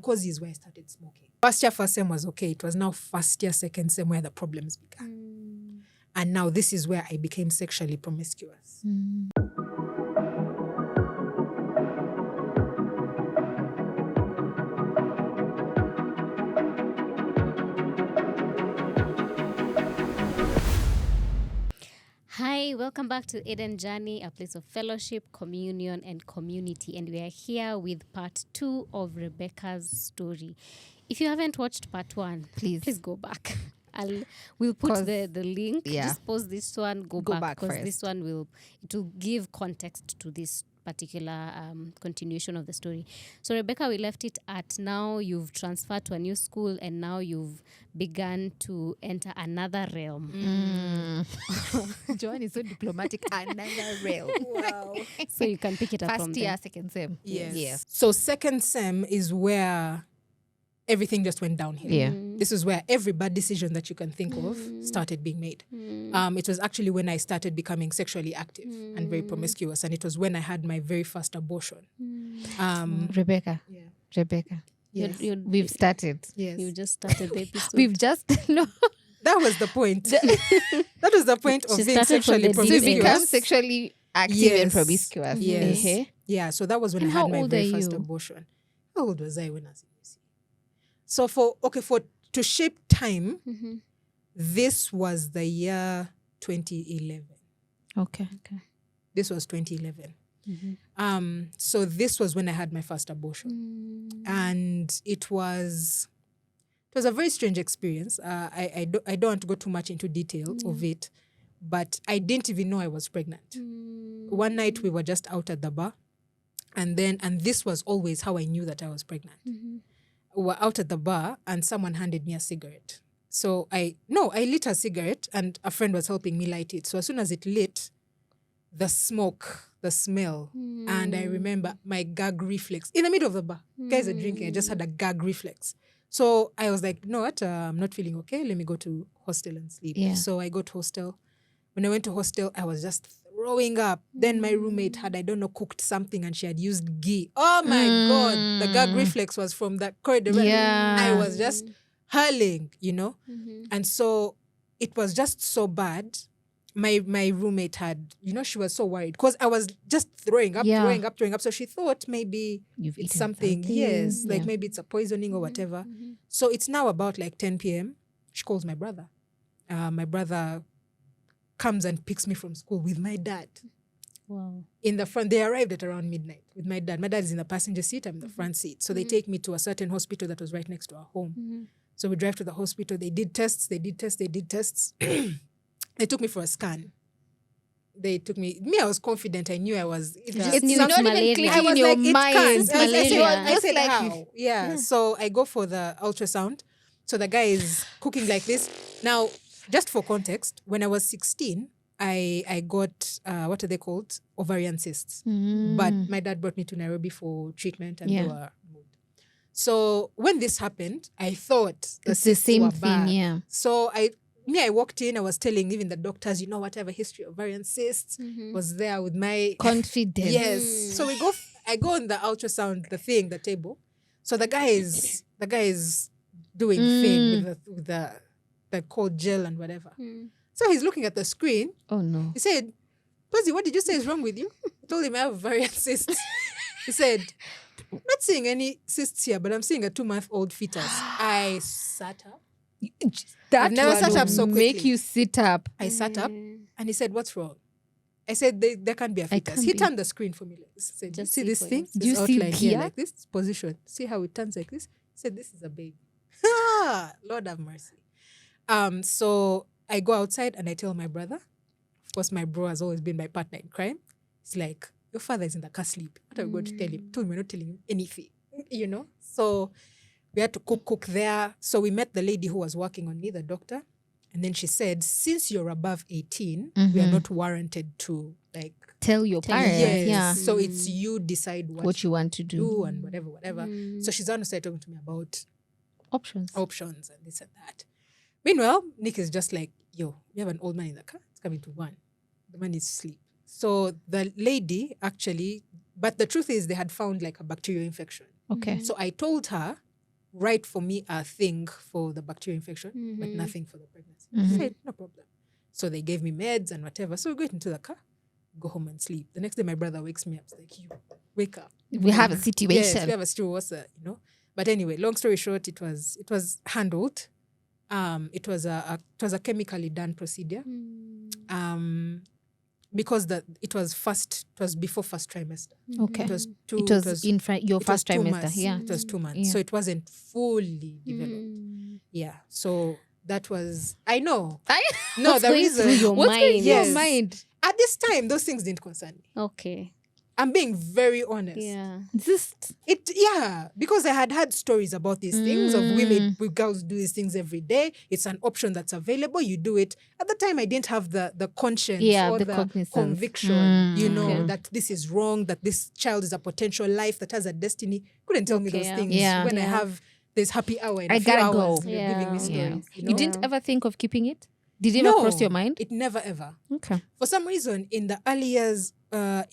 Nkozi is where I started smoking. First year, first sem was okay. It was now first year, second sem where the problems began. And now this is where I became sexually promiscuous. Hi, welcome back to Eden Journey, a place of fellowship, communion, and community. And we are here with part 2 of Rebecca's story. If you haven't watched part 1, please go back. We'll put the link. Yeah. Just pause this one, go back because this one will give context to this particular continuation of the story. So Rebecca, we left it at now you've transferred to a new school and now you've begun to enter another realm. Joanne is so diplomatic. Another realm. Wow. So you can pick it up from First year, there. second sem. Yes. So second sem is where everything just went downhill. Yeah. This is where every bad decision that you can think of started being made. It was actually when I started becoming sexually active and very promiscuous. And it was when I had my very first abortion. Rebecca. Yeah. Rebecca. Yes. We've started. Yes. You just started the episode. We've just no. That was the point. That was the point of She being started from sexually the To Promiscuous. become sexually active Yes. and promiscuous. Yes. Uh-huh. Yeah, so that was when And I had how my old very are first you? abortion. How old was I when I was in UC? So to shape time, this was the year 2011. Okay. This was 2011. So this was when I had my first abortion. And it was a very strange experience. I don't want to go too much into details of it, but I didn't even know I was pregnant. One night we were just out at the bar, and this was always how I knew that I was pregnant. We were out at the bar and someone handed me a cigarette. So I lit a cigarette and a friend was helping me light it. So as soon as it lit, the smoke, the smell, and I remember my gag reflex in the middle of the bar. Guys are drinking. I just had a gag reflex. So I was like, no, what? I'm not feeling okay. Let me go to hostel and sleep. Yeah. So I go to hostel. When I went to hostel, I was just throwing up. Then my roommate had, cooked something and she had used ghee. Oh my God. The gag reflex was from that corridor. Yeah. I was just hurling, And so it was just so bad. My roommate had, she was so worried because I was just throwing up. So she thought maybe You've it's eaten something. Yes, like Yeah. maybe it's a poisoning or whatever. So it's now about like 10 p.m. She calls my brother. My brother comes and picks me from school with my dad. Wow. In the front, they arrived at around midnight with my dad. My dad is in the passenger seat, I'm in the front seat. So they take me to a certain hospital that was right next to our home. So we drive to the hospital. They did tests. They took me for a scan. I was confident. I knew I was. Just knew It's not malaria. even I clicking was in your like, it mind. can't. Malaria. I said like how? Yeah. So I go for the ultrasound. So the guy is cooking like this. Now, just for context, when I was 16, I got, what are they called? Ovarian cysts. But my dad brought me to Nairobi for treatment and they were removed. So when this happened, I thought It's the cysts same were thing, bad. yeah. So I walked in, I was telling even the doctors, whatever history of ovarian cysts was there with my Confidence. Yes. So I go on the ultrasound, the table. So the guy is doing thing with the cold gel and whatever. So he's looking at the screen. Oh no. He said, Posy, what did you say is wrong with you? I told him I have ovarian cysts. He said, I'm not seeing any cysts here, but I'm seeing a 2-month-old fetus. I sat up. That I've never sat will up so make quickly. you sit up. I sat up and he said, what's wrong? I said, there can't be a fetus. can't He be. turned the screen for me like this. He said, Just see see this for thing? yourself. Do you This see outline here, here? like this position. See how it turns like this? He said, this is a baby. Lord have mercy. So I go outside and I tell my brother. Of course, my bro has always been my partner in crime. He's like, your father is in the car sleep. What are we going to tell him? Told me we're not telling him anything, So we had to cook there. So we met the lady who was working on me, the doctor. And then she said, since you're above 18, we are not warranted to Tell your parents. yes. Yeah. So it's you decide What you want to do. and whatever. So she's going to start talking to me about Options. options and this and that. Meanwhile, Nick is just like, yo, we have an old man in the car. It's coming to 1. The man is asleep. So the lady actually, but the truth is they had found like a bacterial infection. Okay. So I told her, write for me a thing for the bacterial infection, but nothing for the pregnancy. I said, no problem. So they gave me meds and whatever. So we go into the car, go home and sleep. The next day, my brother wakes me up. He's like, you wake up. We have a situation. Yes, we have a situation, But anyway, long story short, it was handled. It was a chemically done procedure. Because it was before first trimester. Okay. It was your first trimester. Yeah. It was 2 months. Yeah. So it wasn't fully developed. Yeah. So that was, I know. No, What's the going reason. through your What's going through Yes. your mind? At this time, those things didn't concern me. Okay. I'm being very honest. Yeah. Because I had stories about these things of women, girls do these things every day. It's an option that's available. You do it. At the time, I didn't have the conscience or the cognizance. conviction, Okay. that this is wrong, that this child is a potential life that has a destiny. Couldn't tell me those yeah. things Yeah. when I Yeah. have this happy hour in I a few gotta hours. go. You're Yeah. giving me Yeah. stories. You didn't ever think of keeping it? Did it ever cross your mind? It never ever. Okay. For some reason, in the early years, I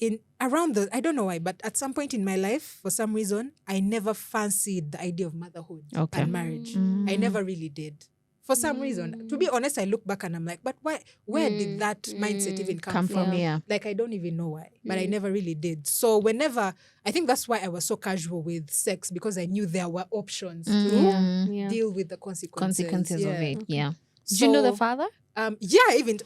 don't know why, but at some point in my life, for some reason, I never fancied the idea of motherhood and marriage. I never really did. For some reason, to be honest, I look back and I'm like, but why? Where did that mindset even come from? Yeah. Like, I don't even know why, but I never really did. So whenever, I think that's why I was so casual with sex, because I knew there were options to Yeah. deal with the consequences. Of it. Yeah. Did So, you know the father? yeah, I even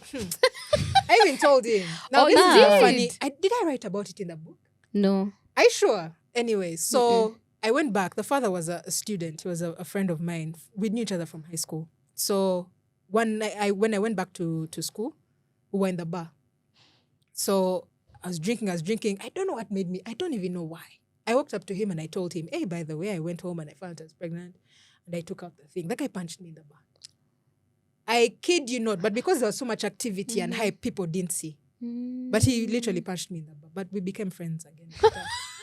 told him. Now, Oh, this you is did? funny. Did I write about it in the book? No. Are you sure? Anyway, so I went back. The father was a student. He was a friend of mine. We knew each other from high school. So when I went back to school, we were in the bar. So I was drinking. I don't know what made me. I don't even know why. I walked up to him and I told him, hey, by the way, I went home and I found I was pregnant. And I took out the thing. That guy punched me in the bar. I kid you not, but because there was so much activity and hype, people didn't see. But he literally punched me in the bar. But we became friends again.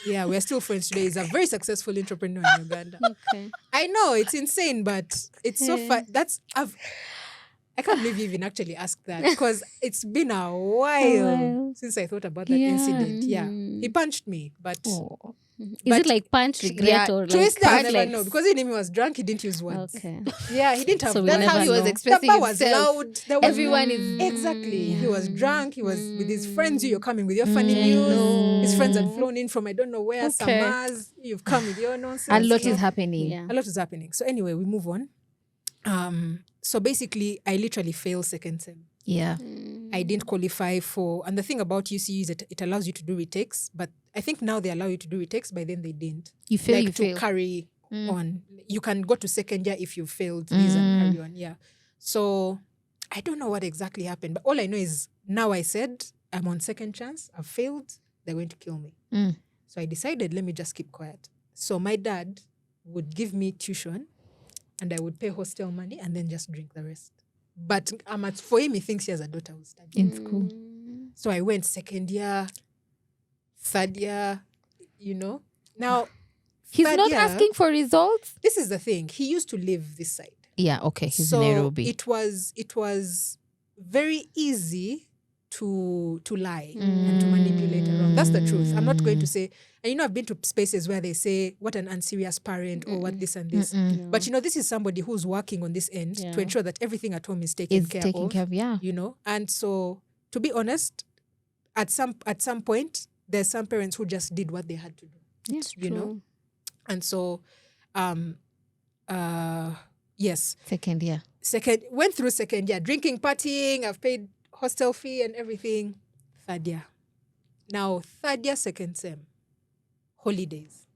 Yeah, we're still friends today. He's a very successful entrepreneur in Uganda. Okay. I know, it's insane, but it's so fun. I can't believe you even actually asked that, because it's been a while since I thought about that incident. Yeah, he punched me, but... Is it like punch, regret, or like Twister, I never flex? know, because when he was drunk, he didn't use words. Okay. Yeah, he didn't have. So we That's never how he was know. expressing The bar was himself. loud. There was Everyone is exactly. He was drunk. He was with his friends. You're coming with your funny news. His friends had flown in from I don't know where. Okay. Samars. You've come with your nonsense. A lot is happening. Yeah. A lot is happening. So anyway, we move on. So basically, I literally failed second sem. Yeah. I didn't qualify for, and the thing about UCU is that it allows you to do retakes, but I think now they allow you to do retakes, by then they didn't. You fail, like you to fail. carry on. You can go to second year if you failed these and carry on. Yeah. So I don't know what exactly happened, but all I know is now I said I'm on second chance. I've failed. They're going to kill me. So I decided, let me just keep quiet. So my dad would give me tuition and I would pay hostel money and then just drink the rest. But for him, he thinks he has a daughter who's studying In school. So I went second year, third year, Now, He's third not year, asking for results? This is the thing. He used to live this side. Yeah, okay. He's So in Nairobi. it was very easy to lie and to manipulate around. That's the truth. I'm not going to say, and I've been to spaces where they say what an unserious parent or what this and this. But this is somebody who's working on this end to ensure that everything at home is taken care of. Yeah. And so, to be honest, at some point, there's some parents who just did what they had to do. It's true. And so, yes. Went through second year, drinking, partying. I've paid hostel fee and everything. Third year. Now, third year, second sem. Holidays.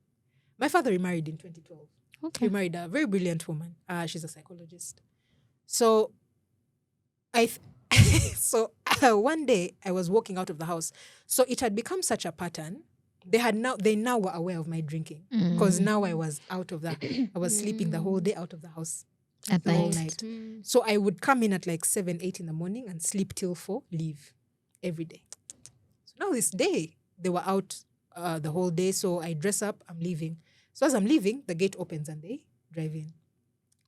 My father remarried in 2012. Okay. He married a very brilliant woman. She's a psychologist. So, one day I was walking out of the house. So it had become such a pattern. They now were aware of my drinking, because now I was out of I was sleeping the whole day out of the house At the whole night. night. So I would come in at like 7, 8 in the morning and sleep till 4, leave every day. So now this day they were out the whole day. So I dress up, I'm leaving. So as I'm leaving, the gate opens and they drive in.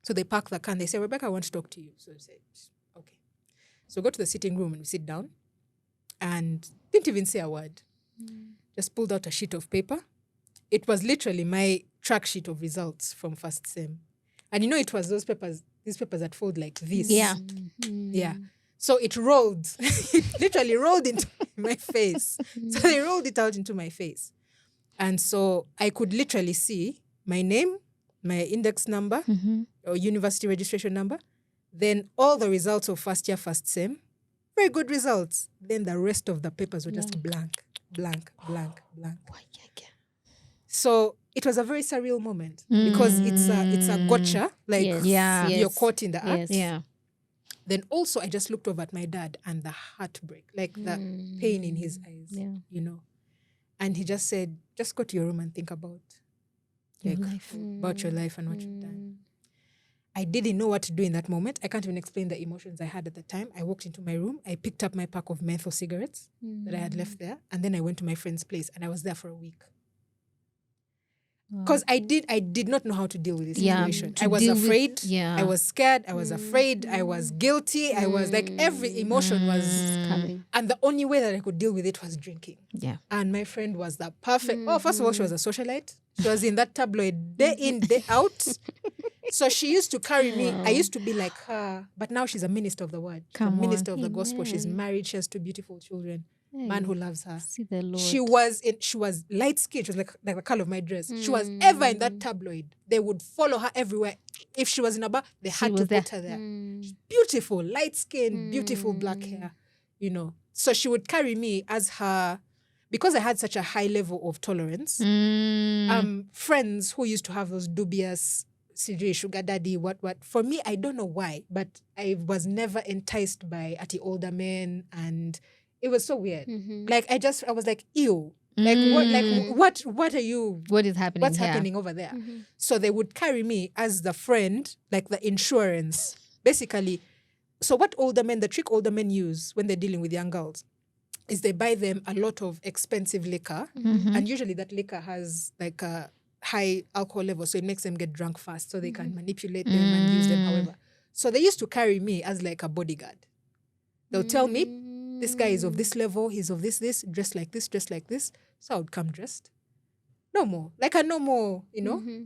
So they park the car and they say, Rebecca, I want to talk to you. So I said, okay. So go to the sitting room and we sit down and didn't even say a word. Just pulled out a sheet of paper. It was literally my track sheet of results from first sem. And it was these papers that fold like this. Yeah. Yeah. So it rolled. It literally rolled into my face. So they rolled it out into my face. And so I could literally see my name, my index number, or university registration number, then all the results of first year, first sem, very good results. Then the rest of the papers were just blank, blank, blank, blank. So it was a very surreal moment because it's a gotcha, like you're caught in the act. Yeah. Then also I just looked over at my dad and the heartbreak, like the pain in his eyes, And he just said, just go to your room and think about your life and what you've done. I didn't know what to do in that moment. I can't even explain the emotions I had at the time. I walked into my room. I picked up my pack of menthol cigarettes that I had left there. And then I went to my friend's place and I was there for a week. Because I did not know how to deal with this situation. I was afraid. I was scared. I was afraid. I was guilty. I was like, every emotion was coming. And the only way that I could deal with it was drinking. Yeah. And my friend was the perfect. First of all, she was a socialite. She was in that tabloid day in, day out. So she used to carry me. I used to be like her. But now she's a minister of the word. Minister of the gospel. She's married. She has 2 beautiful children. Man who loves her. See the Lord. She was light skinned. She was like the color of my dress. She was ever in that tabloid. They would follow her everywhere. If she was in a bar, they had to put her there. She's beautiful, light skinned, beautiful black hair. So she would carry me as her, because I had such a high level of tolerance. Friends who used to have those dubious sugar daddy, what. For me, I don't know why, but I was never enticed by older men, and it was so weird. Like I was like, ew. Like what are you? What is happening? What's happening over there? So they would carry me as the friend, like the insurance, basically. So what the trick older men use when they're dealing with young girls is they buy them a lot of expensive liquor, and usually that liquor has like a high alcohol level, so it makes them get drunk fast, so they can manipulate them and use them however. So they used to carry me as like a bodyguard. They'll tell me, this guy is of this level, he's of this, dressed like this, dressed like this. So I would come dressed. No more. Like a normal,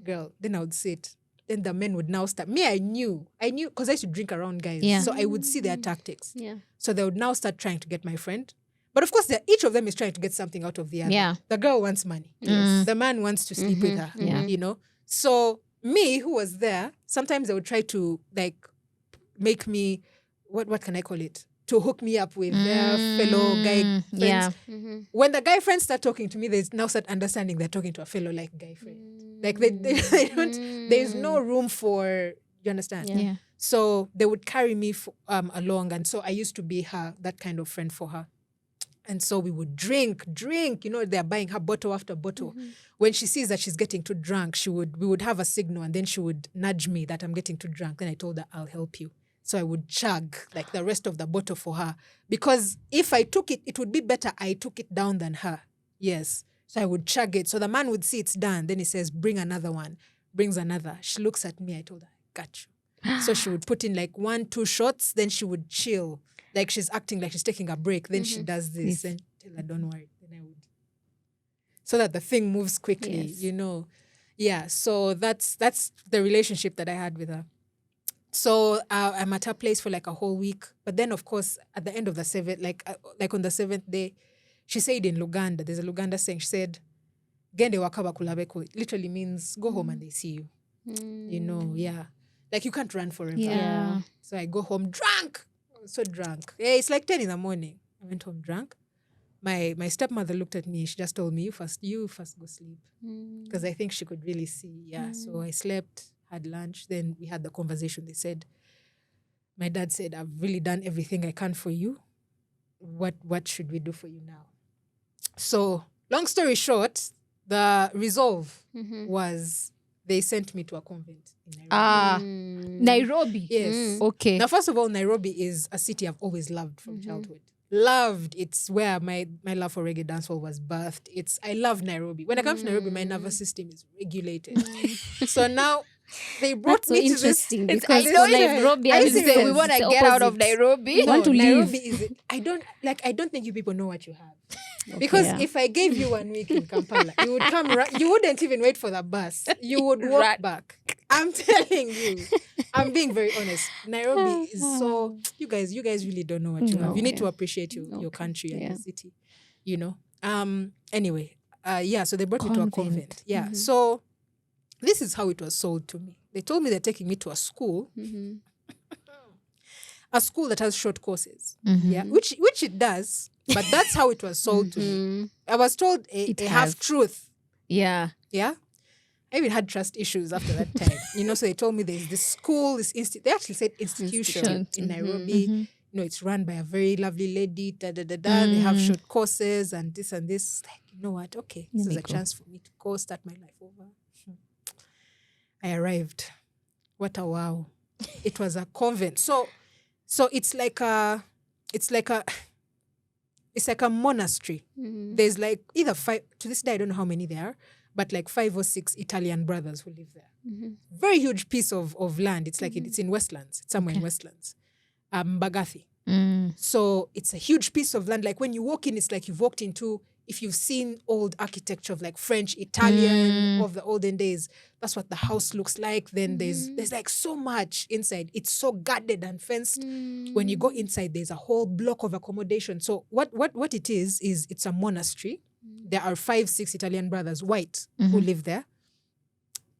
girl. Then I would sit. Then the men would now start. Me, I knew, because I used to drink around guys. Yeah. So I would see their tactics. Yeah. So they would now start trying to get my friend. But of course, each of them is trying to get something out of the other. Yeah. The girl wants money. Yes. The man wants to sleep with her. Yeah. So me, who was there, sometimes they would try to like make me, what can I call it? To hook me up with their fellow guy friends. Yeah. When the guy friends start talking to me, they now start understanding they're talking to a fellow like guy friend. Like they don't, there's no room for, you understand? Yeah. So they would carry me along. And so I used to be that kind of friend for her. And so we would drink, they're buying her bottle after bottle. When she sees that she's getting too drunk, we would have a signal and then she would nudge me that I'm getting too drunk. Then I told her, I'll help you. So I would chug like the rest of the bottle for her. Because if I took it, it would be better I took it down than her. Yes. So I would chug it. So the man would see it's done. Then he says, bring another one. Brings another. She looks at me. I told her, got you. So she would put in like 1-2 shots. Then she would chill. Like she's acting like she's taking a break. Then she does this. And tell her, don't worry. Then I would. So that the thing moves quickly, Yeah. So that's the relationship that I had with her. So I'm at her place for like a whole week. But then, of course, at the end of the 7th, like on the 7th day, she said in Luganda, there's a Luganda saying, she said, Gende wakaba kulabeko. It literally means go home and they see you. Yeah. Like you can't run forever. Yeah. So I go home drunk. So drunk. Yeah, it's like 10 in the morning. I went home drunk. My stepmother looked at me. She just told me, you first go sleep. Because I think she could really see. Yeah. So I slept. Had lunch, then we had the conversation. They said, my dad said, I've really done everything I can for you. What should we do for you now? So long story short, the resolve was they sent me to a convent in Nairobi. Nairobi? Yes. Okay. Now, first of all, Nairobi is a city I've always loved from childhood. Loved. It's where my love for reggae dancehall was birthed. I love Nairobi. When I come to Nairobi, my nervous system is regulated. So now They brought That's so me to this. interesting It's- because I know for Nairobi, I it's say we the want to get out of opposite. Nairobi. Want to leave. Nairobi is. I don't think you people know what you have. Because yeah. if I gave you 1 week in Kampala, you would come. You wouldn't even wait for the bus. You would walk Right. back. I'm telling you. I'm being very honest. Nairobi is so. You guys really don't know what you have. You need to appreciate your country and your city. You know. Anyway. Yeah. So they brought me to a convent. Yeah. So this is how it was sold to me. They told me they're taking me to a school. A school that has short courses. Yeah. Which it does. But that's how it was sold to me. I was told a half-truth. Yeah. Yeah. I even had trust issues after that time. So they told me there's this school, this institute. They actually said institution in Nairobi. You know, it's run by a very lovely lady. They have short courses and this and this. Like, you know what? Okay, this is a chance for me to go start my life over. I arrived. What a wow! It was a convent. So it's like a monastery. There's like either 5, to this day I don't know how many there are, but like 5 or 6 Italian brothers who live there. Very huge piece of land. It's like it's in Westlands. It's somewhere in Westlands. Mbagathi. So it's a huge piece of land. Like when you walk in, it's like you've walked into, if you've seen old architecture of like French, Italian of the olden days, that's what the house looks like. Then there's like so much inside. It's so guarded and fenced. When you go inside, there's a whole block of accommodation. So what it is it's a monastery. There are 5, 6 Italian brothers, white, who live there.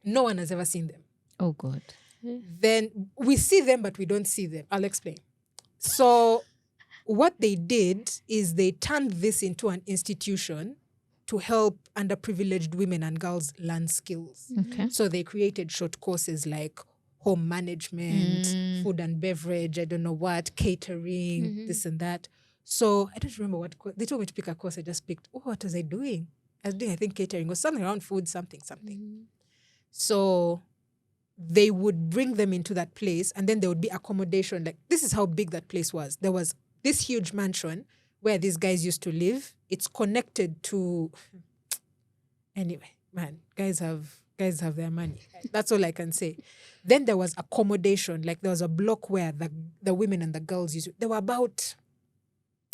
No one has ever seen them. Oh, God. Then we see them, but we don't see them. I'll explain. So what they did is they turned this into an institution to help underprivileged women and girls learn skills. Okay. So they created short courses like home management, food and beverage, I don't know what, catering, this and that. So I don't remember what course. They told me to pick a course. I just picked. Oh, what was I doing? I was doing, I think, catering or something around food, something. So they would bring them into that place and then there would be accommodation. Like, this is how big that place was. There was this huge mansion where these guys used to live. It's connected to... Anyway, man, guys have their money. That's all I can say. Then there was accommodation. Like, there was a block where the women and the girls used to... There were about...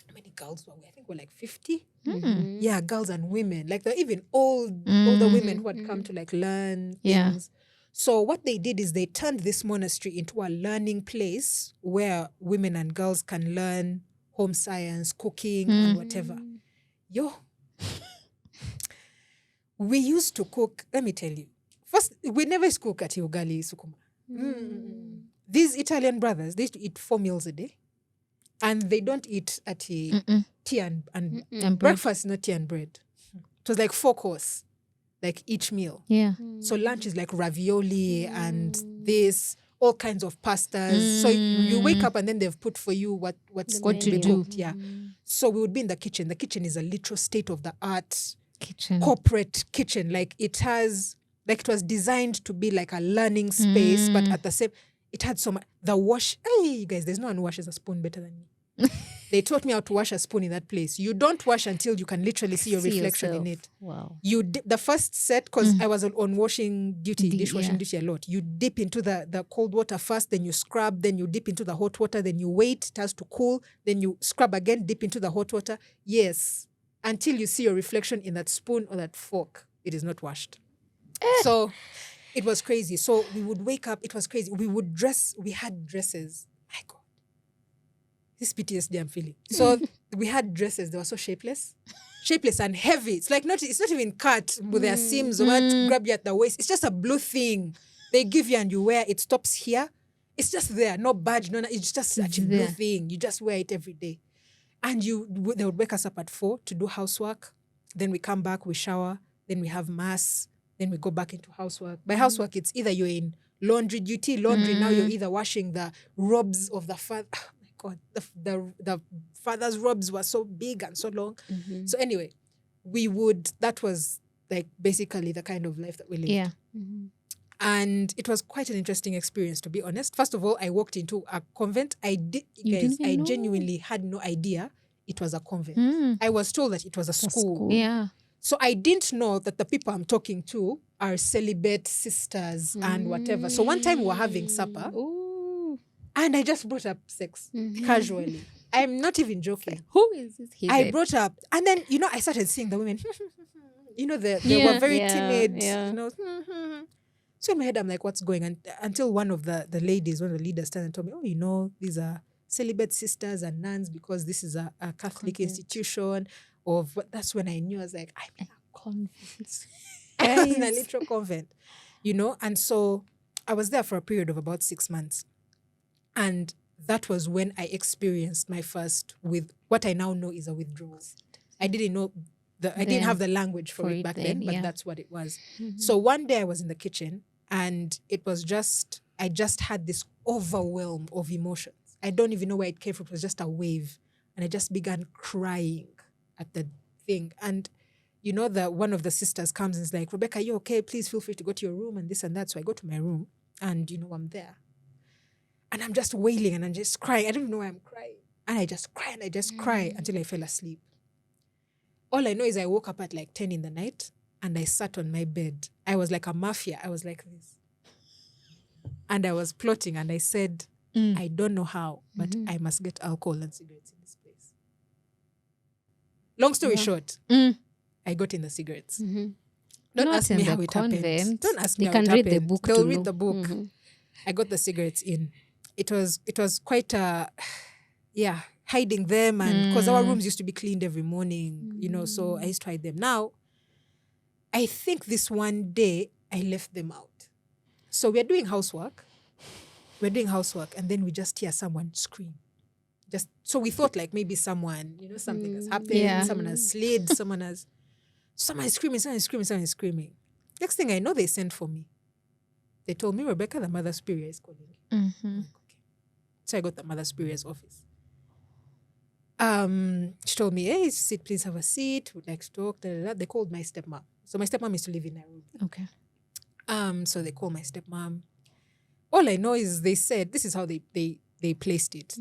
How many girls were we? I think we're like 50. Yeah, girls and women. Like, there were even older women who had come to like learn things. So what they did is they turned this monastery into a learning place where women and girls can learn home science, cooking, and whatever. We used to cook, let me tell you. First, we never used to cook at ugali sukuma. These Italian brothers, they used to eat 4 meals a day. And they don't eat at tea and breakfast, not tea and bread. It was like 4 course, like each meal. Yeah. So lunch is like ravioli and this, all kinds of pastas. So you wake up and then they've put for you what's What to do. cooked. Yeah. So we would be in the kitchen. The kitchen is a literal state-of-the-art Kitchen. corporate kitchen. Like it was designed to be like a learning space, but at the same, it had so much. The wash, hey, you guys, there's no one who washes a spoon better than me. They taught me how to wash a spoon in that place. You don't wash until you can literally see your reflection in it. Wow. You the first set, because I was on washing duty, dishwashing duty a lot. You dip into the cold water first, then you scrub, then you dip into the hot water, then you wait, it has to cool, then you scrub again, dip into the hot water. Yes, until you see your reflection in that spoon or that fork, it is not washed. So it was crazy. So we would wake up, it was crazy. We would dress, we had dresses. My God. This PTSD I'm feeling. So we had dresses, they were so shapeless and heavy. It's like it's not even cut with their seams or what, grab you at the waist. It's just a blue thing they give you and you wear. It stops here. It's just there, no badge, it's just such a blue thing. You just wear it every day. And they would wake us up at 4 to do housework. Then we come back, we shower, then we have mass, then we go back into housework. By housework, it's either you're in laundry duty, now you're either washing the robes of the father. God, the father's robes were so big and so long. So anyway, that was like basically the kind of life that we lived. Yeah. And it was quite an interesting experience, to be honest. First of all, I walked into a convent. I genuinely had no idea it was a convent. I was told that it was a school. Yeah. So I didn't know that the people I'm talking to are celibate sisters and whatever. So one time we were having supper. And I just brought up sex casually. I'm not even joking. Who is this? I brought up, and then, I started seeing the women, they were very timid, So in my head, I'm like, what's going on? Until one of the leaders turned and told me, these are celibate sisters and nuns because this is a Catholic institution. That's when I knew. I was like, I'm in a convent. I was in a literal convent, And so I was there for a period of about 6 months. And that was when I experienced my first with what I now know is a withdrawal. I didn't know I didn't have the language for it back then, but that's what it was. So one day I was in the kitchen and it was I just had this overwhelm of emotions. I don't even know where it came from. It was just a wave. And I just began crying at the thing. And one of the sisters comes and is like, Rebecca, you okay? Please feel free to go to your room and this and that. So I go to my room and I'm there. And I'm just wailing and I'm just crying. I don't even know why I'm crying. And I just cry and I just cry until I fell asleep. All I know is I woke up at like 10 in the night and I sat on my bed. I was like a mafia. I was like this. And I was plotting and I said, I don't know how, but I must get alcohol and cigarettes in this place. Long story short, I got in the cigarettes. Don't ask me how it happened. Don't ask me how it happened. Read the book. They'll read the book. I got the cigarettes in. It was quite hiding them, and because our rooms used to be cleaned every morning, so I used to hide them. Now, I think this one day I left them out. So we're doing housework, and then we just hear someone scream. So we thought like maybe someone, something has happened, someone has slid, someone is screaming. Next thing I know, they sent for me. They told me, Rebecca, the Mother Superior is calling you. Okay. So I got the Mother Superior's office. She told me, hey, sit, please have a seat. Would like to talk. They called my stepmom. So my stepmom used to live in Nairobi. Okay. So they called my stepmom. All I know is they said, this is how they placed it.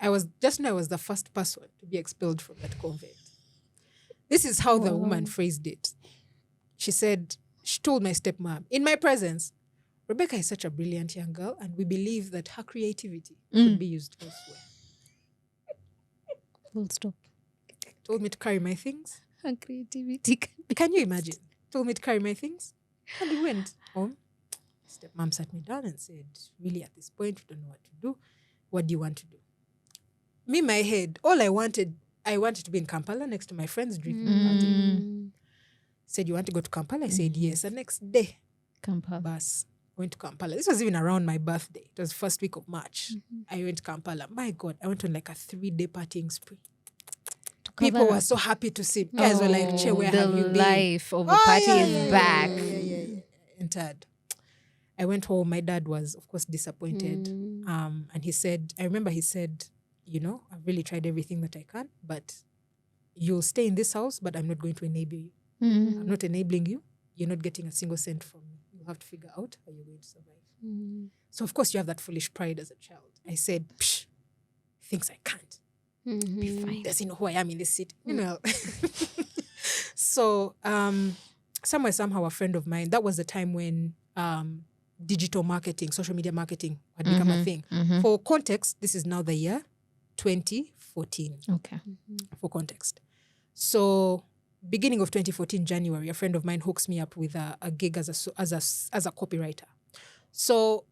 I was the first person to be expelled from that convent. This is how the woman phrased it. She told my stepmom, in my presence, Rebecca is such a brilliant young girl, and we believe that her creativity could be used elsewhere. Full stop. Told me to carry my things. Her creativity. Can you imagine? Told me to carry my things. And we went home. Stepmom sat me down and said, really, at this point, we don't know what to do. What do you want to do? Me, my head, all I wanted to be in Kampala next to my friends drinking party. Said, you want to go to Kampala? I said, yes. The next day, Kampala. Bus. Went to Kampala. This was even around my birthday. It was first week of March. I went to Kampala. My God, I went on like a 3-day partying spree. People were so happy to see. Guys were like, che, where have you been? The life of a party is back. Yeah. Entered. I went home. My dad was, of course, disappointed. And I remember he said, I've really tried everything that I can, but you'll stay in this house, but I'm not going to enable you. I'm not enabling you. You're not getting a single cent from me. You'll have to figure out how you're going to survive. So, of course, you have that foolish pride as a child. I said, thinks I can't. Be fine. Doesn't know who I am in this city. So, somehow, a friend of mine, that was the time when digital marketing, social media marketing had become a thing. For context, this is now the year 2014. Okay. For context. So, beginning of 2014, January, a friend of mine hooks me up with a gig as a copywriter. So,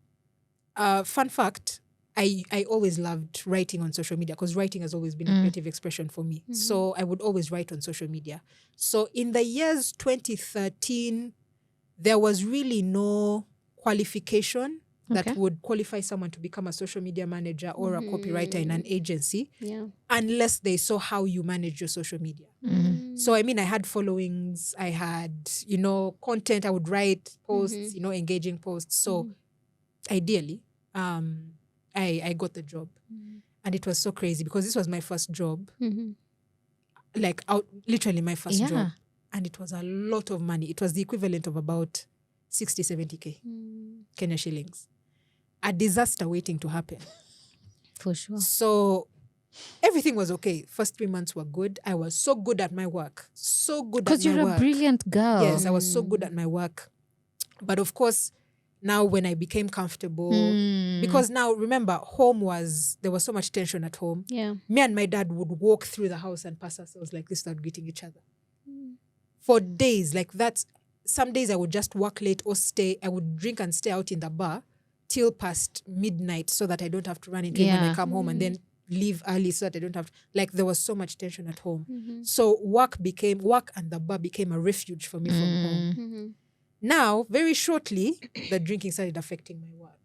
fun fact, I always loved writing on social media because writing has always been a creative expression for me. So I would always write on social media. So in the years 2013, there was really no qualification that would qualify someone to become a social media manager or a copywriter in an agency unless they saw how you manage your social media. So, I had followings, I had, content, I would write posts, engaging posts. So, ideally, I got the job. And it was so crazy because this was my first job. Literally my first job. And it was a lot of money. It was the equivalent of about 60, 70K Kenya shillings. A disaster waiting to happen. For sure. So everything was okay. First 3 months were good. I was so good at my work. So good at my work. Because you're a brilliant girl. Yes, I was so good at my work. But of course, now when I became comfortable, because now remember, there was so much tension at home. Yeah. Me and my dad would walk through the house and pass ourselves like this without greeting each other. For days, like that. Some days I would just work late or I would drink and stay out in the bar till past midnight so that I don't have to run into it when I come home, and then leave early so that I don't have, like, there was so much tension at home. So work and the bar became a refuge for me from home. Now, very shortly, the drinking started affecting my work.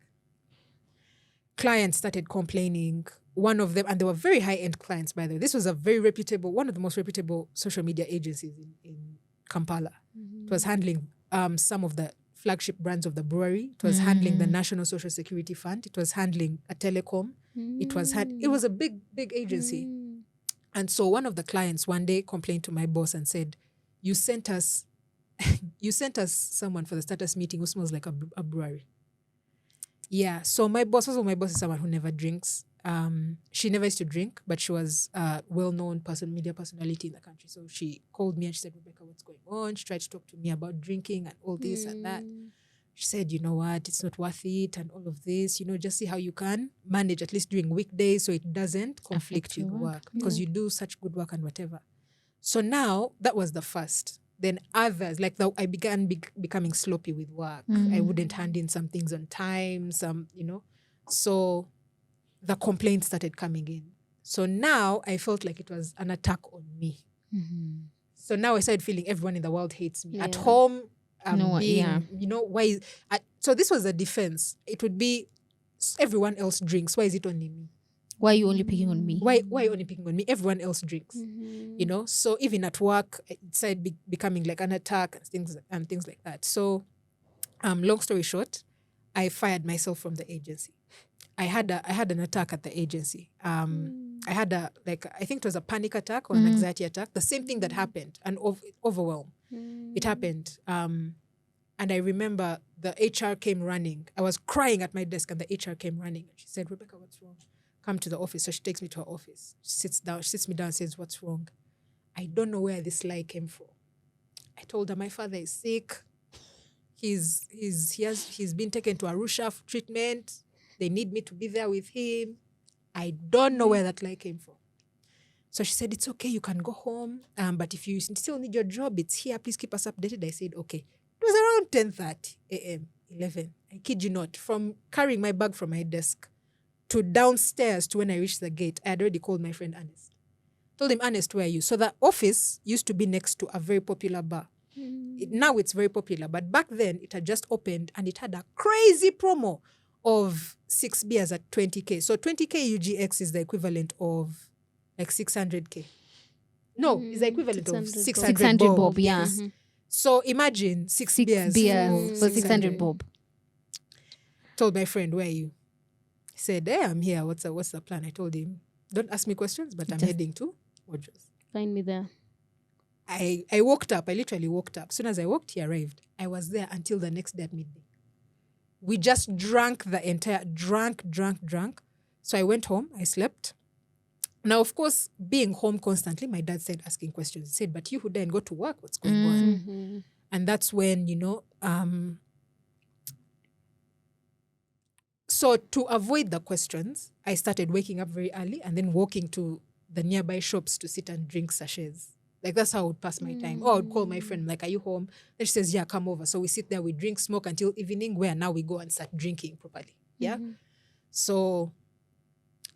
Clients started complaining. One of them, and they were very high-end clients, by the way. This was one of the most reputable social media agencies in Kampala. It was handling some of the flagship brands of the brewery. It was handling the National Social Security Fund. It was handling a telecom. It was a big agency. And so one of the clients one day complained to my boss and said, you sent us someone for the status meeting who smells like a brewery. Yeah. So my boss is someone who never drinks. She never used to drink, but she was a well-known media personality in the country. So she called me and she said, Rebecca, what's going on? She tried to talk to me about drinking and all this and that. She said, you know what, it's not worth it and all of this, just see how you can manage at least during weekdays so it doesn't conflict with work because you do such good work and whatever. So now that was the first. Then others, I began becoming sloppy with work. I wouldn't hand in some things on time, So the complaints started coming in. So now I felt like it was an attack on me. So now I started feeling everyone in the world hates me. At home, so this was a defense. It would be everyone else drinks. Why is it only me? Why are you only picking on me? Why are you only picking on me? Everyone else drinks. So even at work, it started becoming like an attack and things like that. So long story short, I fired myself from the agency. I had an attack at the agency. I had I think it was a panic attack or an anxiety attack. The same thing that happened, an overwhelm. It happened. And I remember the HR came running. I was crying at my desk and the HR came running. She said, Rebecca, what's wrong? Come to the office. So she takes me to her office. She sits me down and says, what's wrong? I don't know where this lie came from. I told her my father is sick. He's been taken to Arusha for treatment. They need me to be there with him. I don't know where that lie came from. So she said, it's okay, you can go home. But if you still need your job, it's here. Please keep us updated. I said, okay. It was around 10:30 a.m., 11. I kid you not. From carrying my bag from my desk to downstairs to when I reached the gate, I had already called my friend Ernest. Told him, Ernest, where are you? So the office used to be next to a very popular bar. Now it's very popular. But back then, it had just opened and it had a crazy promo of 6 beers at 20K. So 20K UGX is the equivalent of like 600K. No, it's the equivalent of 600 bob. Yes. So imagine 6 beers for 600 bob. Told my friend, where are you? He said, hey, I'm here. What's the plan? I told him, don't ask me questions, but I'm heading to Wardrobe. Find me there. I walked up. I literally walked up. As soon as I walked, he arrived. I was there until the next day at midday. We just drank the entire, drank. So I went home, I slept. Now, of course, being home constantly, my dad started asking questions. He said, but you who didn't go to work, what's going on? And that's when, so to avoid the questions, I started waking up very early and then walking to the nearby shops to sit and drink sachets. Like, that's how I would pass my time. Or I would call my friend, like, are you home? Then she says, yeah, come over. So we sit there, we drink, smoke until evening, where now we go and start drinking properly. Yeah? So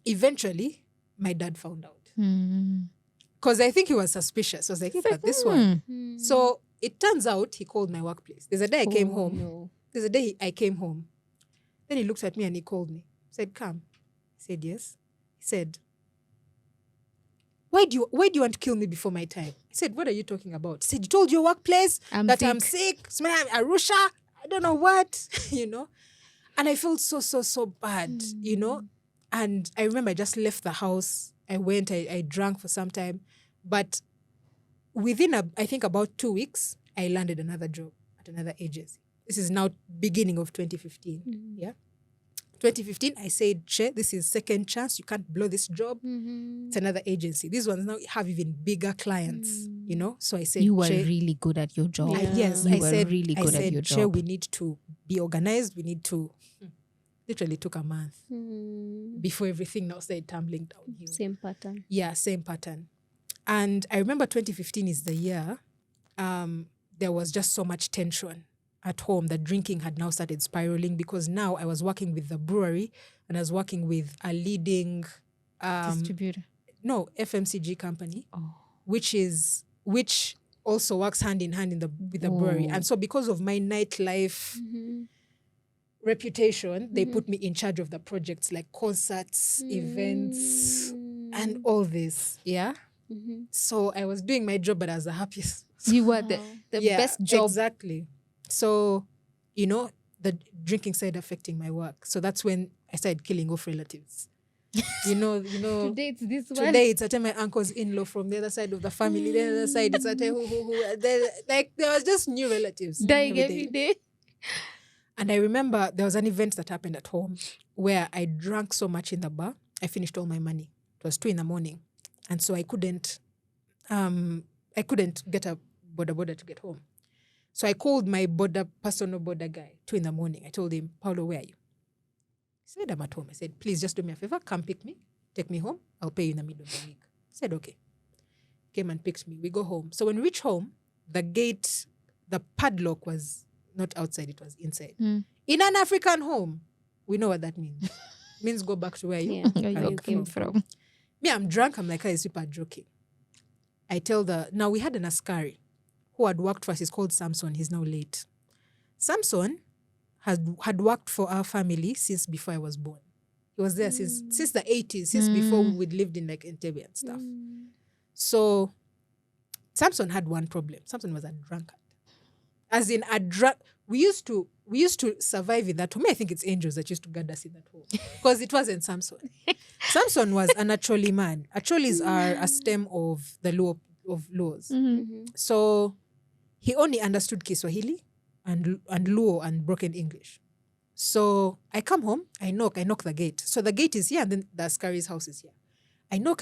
eventually, my dad found out. Because I think he was suspicious. I was like, look at this one. So it turns out he called my workplace. There's a day I came home. No. There's a day I came home. Then he looked at me and he called me. He said, come. I said, yes. He said, why do you want to kill me before my time? I said, what are you talking about? He said, you told your workplace I'm sick. Arusha, I don't know what, And I felt so bad, And I remember I just left the house. I went, I drank for some time. But within, I think about 2 weeks, I landed another job at another agency. This is now beginning of 2015, yeah? 2015, I said, Che, this is second chance. You can't blow this job. It's another agency. These ones now have even bigger clients, you know? So I said, You were Che, really good at your job. yes, You I were said, really good at your Che, job. we need to be organized. We need to, literally took a month before everything now started tumbling downhill. Same pattern. Yeah, same pattern. And I remember 2015 is the year there was just so much tension at home. The drinking had now started spiraling because now I was working with the brewery and I was working with a leading Distributor. No, FMCG company, which also works hand in hand with the brewery. And so because of my nightlife reputation, they put me in charge of the projects like concerts, events, and all this. Yeah. So I was doing my job, but I was the happiest. You were the best job. Exactly. So, you know, the drinking started affecting my work. So that's when I started killing off relatives. You know. Today it's this one. Today it's at my uncle's in-law from the other side of the family. The other side it's at who. Like there was just new relatives Dying every day. And I remember there was an event that happened at home where I drank so much in the bar, I finished all my money. It was 2 a.m. And so I couldn't get a border to get home. So I called my personal border guy, 2 a.m. I told him, Paulo, where are you? He said, I'm at home. I said, please just do me a favor, come pick me, take me home. I'll pay you in the middle of the week. He said, okay. Came and picked me. We go home. So when we reach home, the padlock was not outside, it was inside. In an African home, we know what that means. It means go back to where you came from. Me, I'm drunk. I'm like, I super joking. I tell now we had an Askari who had worked for us. He's called Samson. He's now late. Samson had worked for our family since before I was born. He was there since the 80s, since before we'd lived in like Entebbe and stuff. So Samson had one problem. Samson was a drunkard. As in a drunk. We used to survive in that home. I think it's angels that used to guard us in that home. Because it wasn't Samson. Samson was an Acholi man. Acholis are a stem of the Luos. So he only understood Kiswahili and Luo and broken English. So I come home, I knock the gate. So the gate is here and then the Askari's house is here. I knock.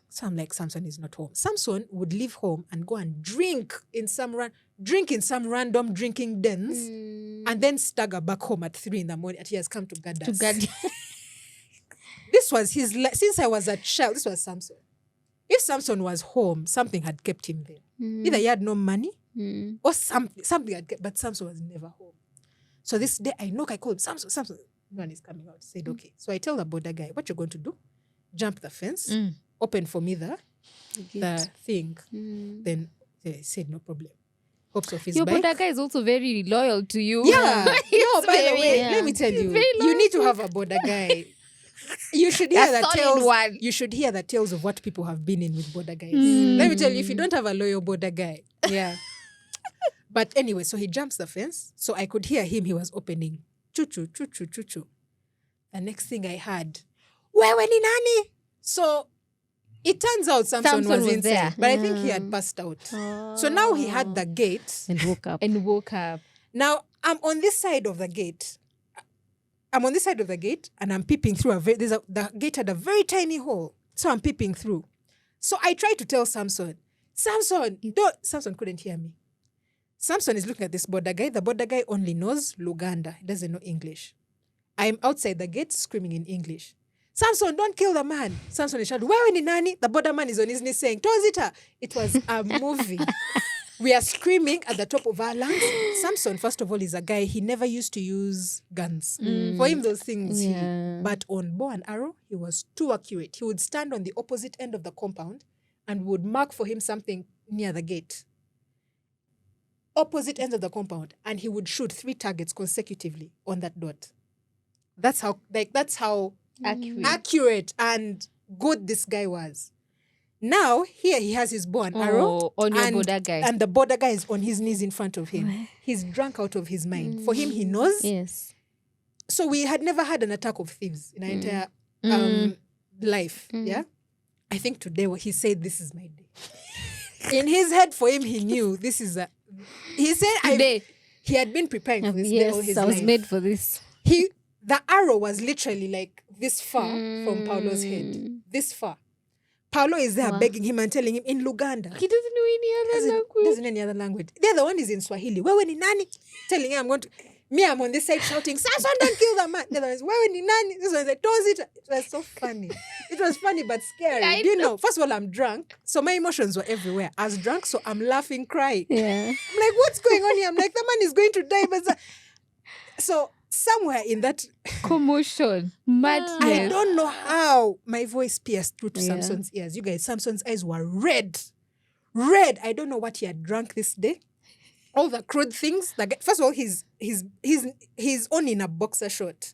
So I'm like, Samson is not home. Samson would leave home and go and drink in some random drinking dens and then stagger back home at 3 a.m. He has come to guard us. This was since I was a child, this was Samson. If Samson was home, something had kept him there. Either he had no money or something had kept, but Samson was never home. So this day I called Samson. No one is coming out. He said, okay. So I tell the border guy, what you're going to do? Jump the fence, open for me the thing. Then he said, no problem. Hops off his Your bike. border guy is also very loyal to you. Yeah. No, by the way, let me tell you, you need to have a border guy. You should hear the tales. You should hear the tales of what people have been in with border guys. Let me tell you, if you don't have a loyal border guy, yeah. But anyway, so he jumps the fence. So I could hear him. He was opening. Choo-choo, choo-choo, choo-choo. The next thing I heard, wewe ni nani? So it turns out Samson was inside. There. But I think he had passed out. So now he had the gate. And woke up. Now I'm on this side of the gate. And I'm peeping through. The gate had a very tiny hole. So I'm peeping through. So I tried to tell Samson, Samson couldn't hear me. Samson is looking at this border guy. The border guy only knows Luganda. He doesn't know English. I'm outside the gate screaming in English. Samson, don't kill the man. Samson is shouting, wewe ni nani? The border man is on his knees saying, Tozita. It was a movie. We are screaming at the top of our lungs. Samson, first of all, is a guy, he never used to use guns. For him, those things. But on bow and arrow, he was too accurate. He would stand on the opposite end of the compound and would mark for him something near the gate. Opposite ends of the compound. And he would shoot 3 targets consecutively on that dot. That's how accurate and good this guy was. Now, here he has his bow and arrow. On your border guy. And the border guy is on his knees in front of him. He's drunk out of his mind. For him, he knows. Yes. So we had never had an attack of thieves in our entire life. Yeah. I think today he said, this is my day. In his head, for him, he knew this is he said he had been preparing for this day all his life. I was made for this. The arrow was literally like this far from Paulo's head. This far. Paulo is there begging him and telling him in Luganda. He doesn't know any other language. Doesn't any other language. The other one is in Swahili. Wewe ni nani? Telling him I'm on this side shouting, Samson, don't kill the man. The other one is, wewe ni nani? This one is like, it was so funny. It was funny but scary. You know, first of all, I'm drunk. So my emotions were everywhere. I was drunk, so I'm laughing, crying. Yeah. I'm like, what's going on here? I'm like, the man is going to die. But so somewhere in that commotion, madness. I don't know how my voice pierced through to Samson's ears. You guys, Samson's eyes were red. Red. I don't know what he had drunk this day. All the crude things. First of all, he's on in a boxer short.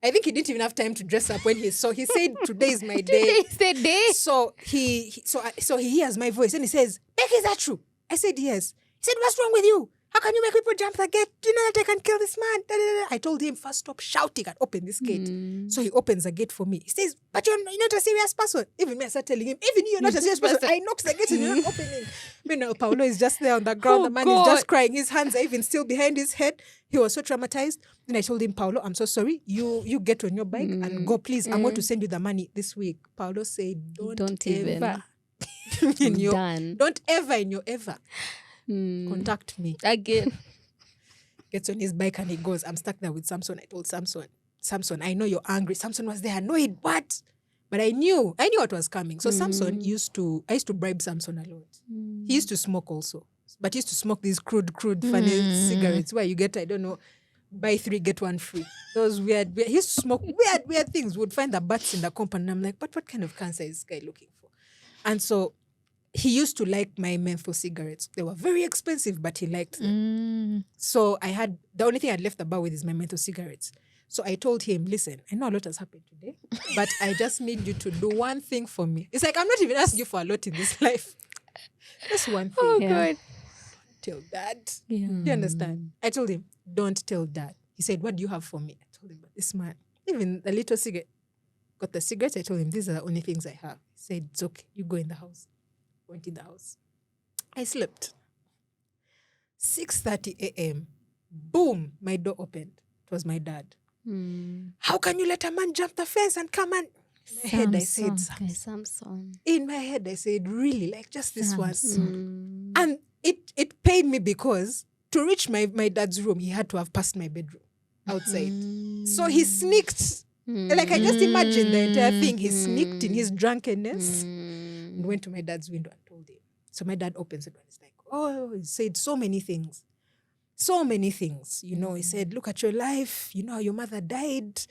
I think he didn't even have time to dress up when he said, today is my day. Today's the day. So he hears my voice and he says, Becky, is that true? I said, yes. He said, what's wrong with you? How can you make people jump the gate? Do you know that I can kill this man? Da, da, da. I told him, first stop shouting and open this gate. So he opens the gate for me. He says, but you're not a serious person. Even me, I start telling him, even you're not a serious person. I knocked the gate and you're not opening. Meanwhile, Paulo is just there on the ground. The man is just crying. His hands are even still behind his head. He was so traumatized. Then I told him, Paulo, I'm so sorry. You get on your bike and go, please. I'm going to send you the money this week. Paulo said, don't ever. Don't ever in your ever. Contact me again. Gets on his bike and he goes, I'm stuck there with Samson. I told Samson, I know you're angry. Samson was there annoyed, but I knew what was coming. So I used to bribe Samson a lot. He used to smoke also, but he used to smoke these crude funny cigarettes where you get, I don't know, buy 3 get 1 free. Those weird he used to smoke weird things. Would find the butts in the compound and I'm like, but what kind of cancer is this guy looking for? And so he used to like my menthol cigarettes. They were very expensive, but he liked them. So the only thing I'd left the bar with is my menthol cigarettes. So I told him, listen, I know a lot has happened today, but I just need you to do one thing for me. It's like, I'm not even asking you for a lot in this life. Just one thing. Oh, God. Don't tell Dad. Yeah. Do you understand? I told him, don't tell Dad. He said, what do you have for me? I told him, but this man, even the little cigarette, got the cigarettes. I told him, these are the only things I have. He said, it's okay. You go in the house. Went in the house. I slept. 6:30 a.m. Boom, my door opened. It was my dad. How can you let a man jump the fence and come and... In my head, I said, Samson. In my head, I said, really, like just this once. And it pained me because to reach my dad's room, he had to have passed my bedroom outside. So he sneaked. Like I just imagined the entire thing. He sneaked in his drunkenness. And went to my dad's window and told him. So my dad opens it and he's like, oh, he said so many things. So many things. You know, he said, look at your life. You know how your mother died.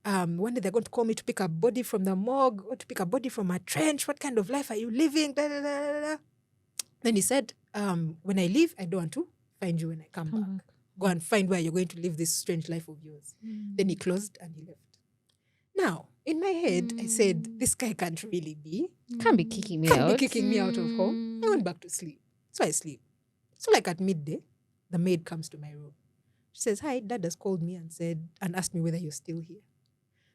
One day they're going to call me to pick a body from the morgue or to pick a body from a trench. What kind of life are you living? Da, da, da, da, da. Then he said, when I leave, I don't want to find you when I come back. Go and find where you're going to live this strange life of yours. Then he closed and he left. Now, in my head, I said, this guy can't really be. Can't be kicking me out of home. I went back to sleep. So I sleep. So like at midday, the maid comes to my room. She says, hi, Dad has called me and asked me whether you're still here.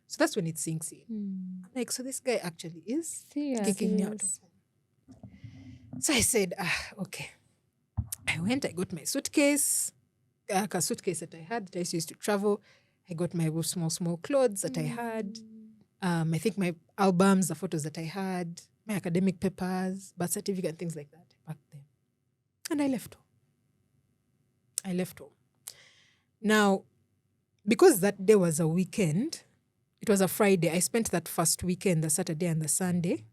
So that's when it sinks in. I'm like, so this guy actually is kicking me out of home. So I said, okay. I went, I got my suitcase, a suitcase that I had that I used to travel. I got my small clothes that I had. I think my albums, the photos that I had, my academic papers, birth certificate, and things like that. I packed them. And I left home. Now, because that day was a weekend, it was a Friday. I spent that first weekend, the Saturday and the Sunday.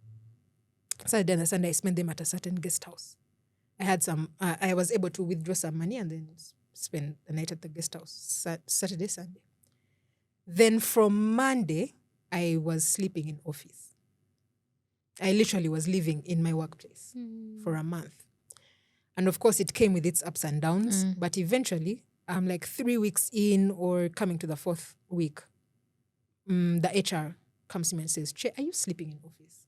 Saturday and the Sunday, I spent them at a certain guest house. I was able to withdraw some money and then spend the night at the guest house, Saturday, Sunday. Then from Monday, I was sleeping in office. I literally was living in my workplace for a month. And of course, it came with its ups and downs. But eventually, I'm like 3 weeks in or coming to the 4th week, the HR comes to me and says, Che, are you sleeping in office?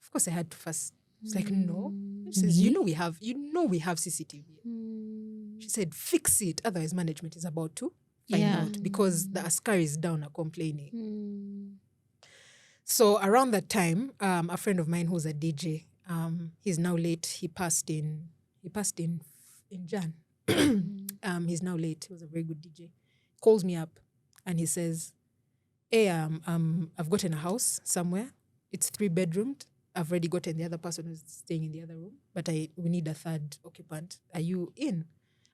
Of course, I had to first. It's like, no. She says, you know we have CCTV. She said, fix it. Otherwise, management is about to find out because the askari is down are complaining. So around that time, a friend of mine who's a DJ, he's now late. He passed in Jan. He's now late. He was a very good DJ. Calls me up and he says, I've gotten a house somewhere. It's 3-bedroomed. I've already gotten the other person who's staying in the other room, but we need a third occupant. Are you in?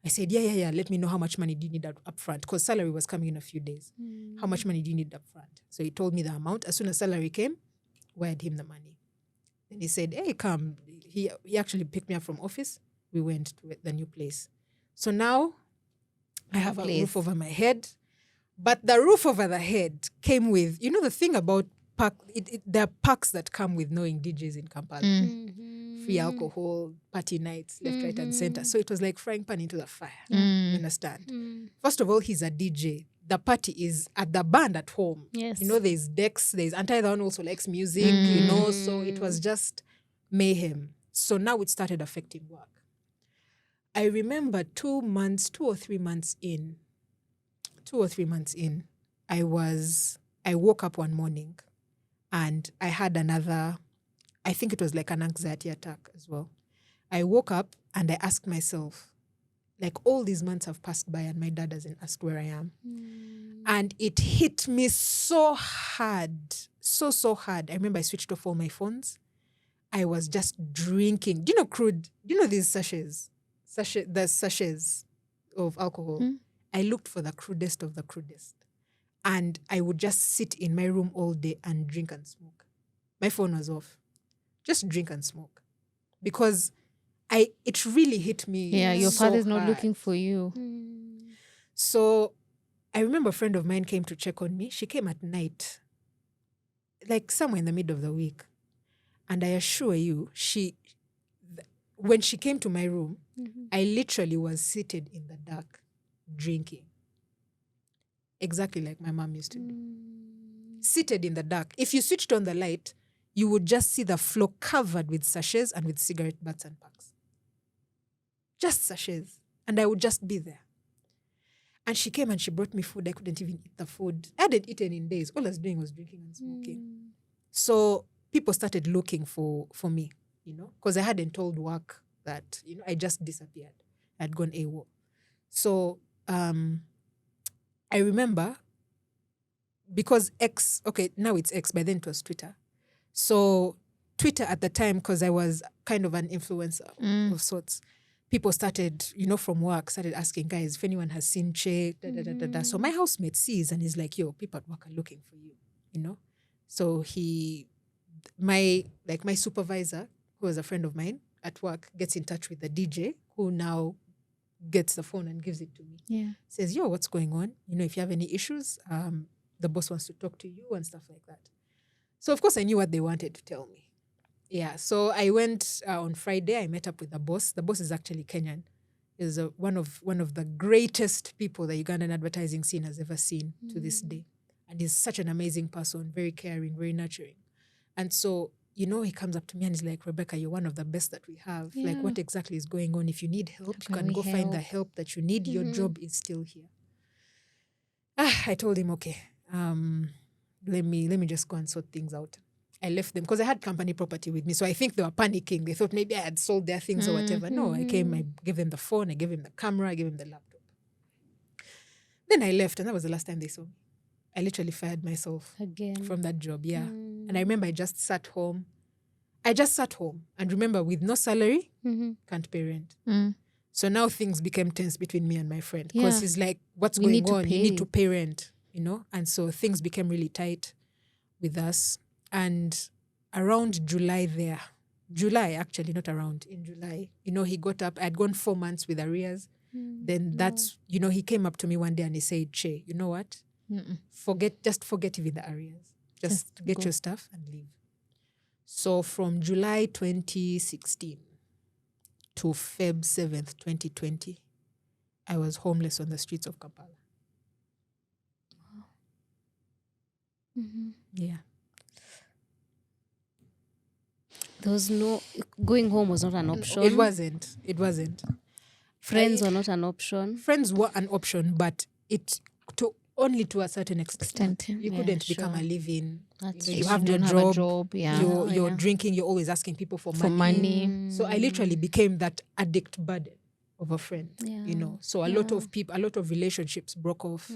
I said, yeah. Let me know how much money do you need up front, because salary was coming in a few days. How much money do you need up front? So he told me the amount. As soon as salary came, wired him the money. Then he said, hey, come. He actually picked me up from office. We went to the new place. So now I have a roof over my head. But the roof over the head came with, the thing about there are packs that come with knowing DJs in Kampala. Free alcohol, party nights, left, right, and center. So it was like frying pan into the fire. You understand? First of all, he's a DJ. The party is at the band at home. Yes. There's decks, there's Anti one also likes music, so it was just mayhem. So now it started affecting work. I remember 2 or 3 months in, I woke up one morning and I had another, I think it was like an anxiety attack as well. I woke up and I asked myself, like, all these months have passed by and my dad hasn't asked where I am. And it hit me so hard, so hard. I remember I switched off all my phones. I was just drinking. Do you know crude? Do you know these sachets? The sachets of alcohol. I looked for the crudest of the crudest. And I would just sit in my room all day and drink and smoke. My phone was off. Just drink and smoke. Because it really hit me. Yeah, your so father's not hard. looking for you. So I remember a friend of mine came to check on me. She came at night, like somewhere in the middle of the week. And I assure you, when she came to my room, I literally was seated in the dark, drinking. Exactly like my mom used to do. Seated in the dark. If you switched on the light, you would just see the floor covered with sachets and with cigarette butts and packs. Just sachets. And I would just be there. And she came and she brought me food. I couldn't even eat the food. I hadn't eaten in days. All I was doing was drinking and smoking. So people started looking for me, because I hadn't told work that, I just disappeared. I'd gone AWOL. So I remember, because now it's X, by then it was Twitter. So Twitter at the time, because I was kind of an influencer of sorts, people started, from work, started asking, guys, if anyone has seen Che, So my housemate sees and he's like, yo, people at work are looking for you, So my supervisor, who was a friend of mine at work, gets in touch with the DJ, who now gets the phone and gives it to me. Yeah. Says, yo, what's going on? If you have any issues, the boss wants to talk to you and stuff like that. So, of course, I knew what they wanted to tell me. Yeah, so I went on Friday. I met up with the boss. The boss is actually Kenyan. He's one of the greatest people the Ugandan advertising scene has ever seen to this day. And he's such an amazing person, very caring, very nurturing. And so, he comes up to me and he's like, Rebecca, you're one of the best that we have. Yeah. Like, what exactly is going on? If you need help, you can go find the help that you need. Your job is still here. I told him, okay, let me just go and sort things out. I left them because I had company property with me. So I think they were panicking. They thought maybe I had sold their things or whatever. No, I came, I gave them the phone, I gave him the camera, I gave him the laptop. Then I left and that was the last time they saw me. I literally fired myself again from that job, yeah. And I remember I just sat home. And remember, with no salary, can't pay rent. So now things became tense between me and my friend because he's like, what's going on? You need to pay rent, And so things became really tight with us. And around July, in July, he got up. I'd gone 4 months with arrears. Then that's, he came up to me one day and he said, Che, you know what? Forget even the arrears. Just get your stuff and leave. So from July 2016 to Feb 7th, 2020, I was homeless on the streets of Kampala. Yeah. There was going home was not an option. It wasn't. Friends were not an option. Friends were an option, but only to a certain extent. You couldn't become a living. You have your job. You're drinking. You're always asking people for money. So I literally became that addict burden of a friend. So a lot of relationships broke off.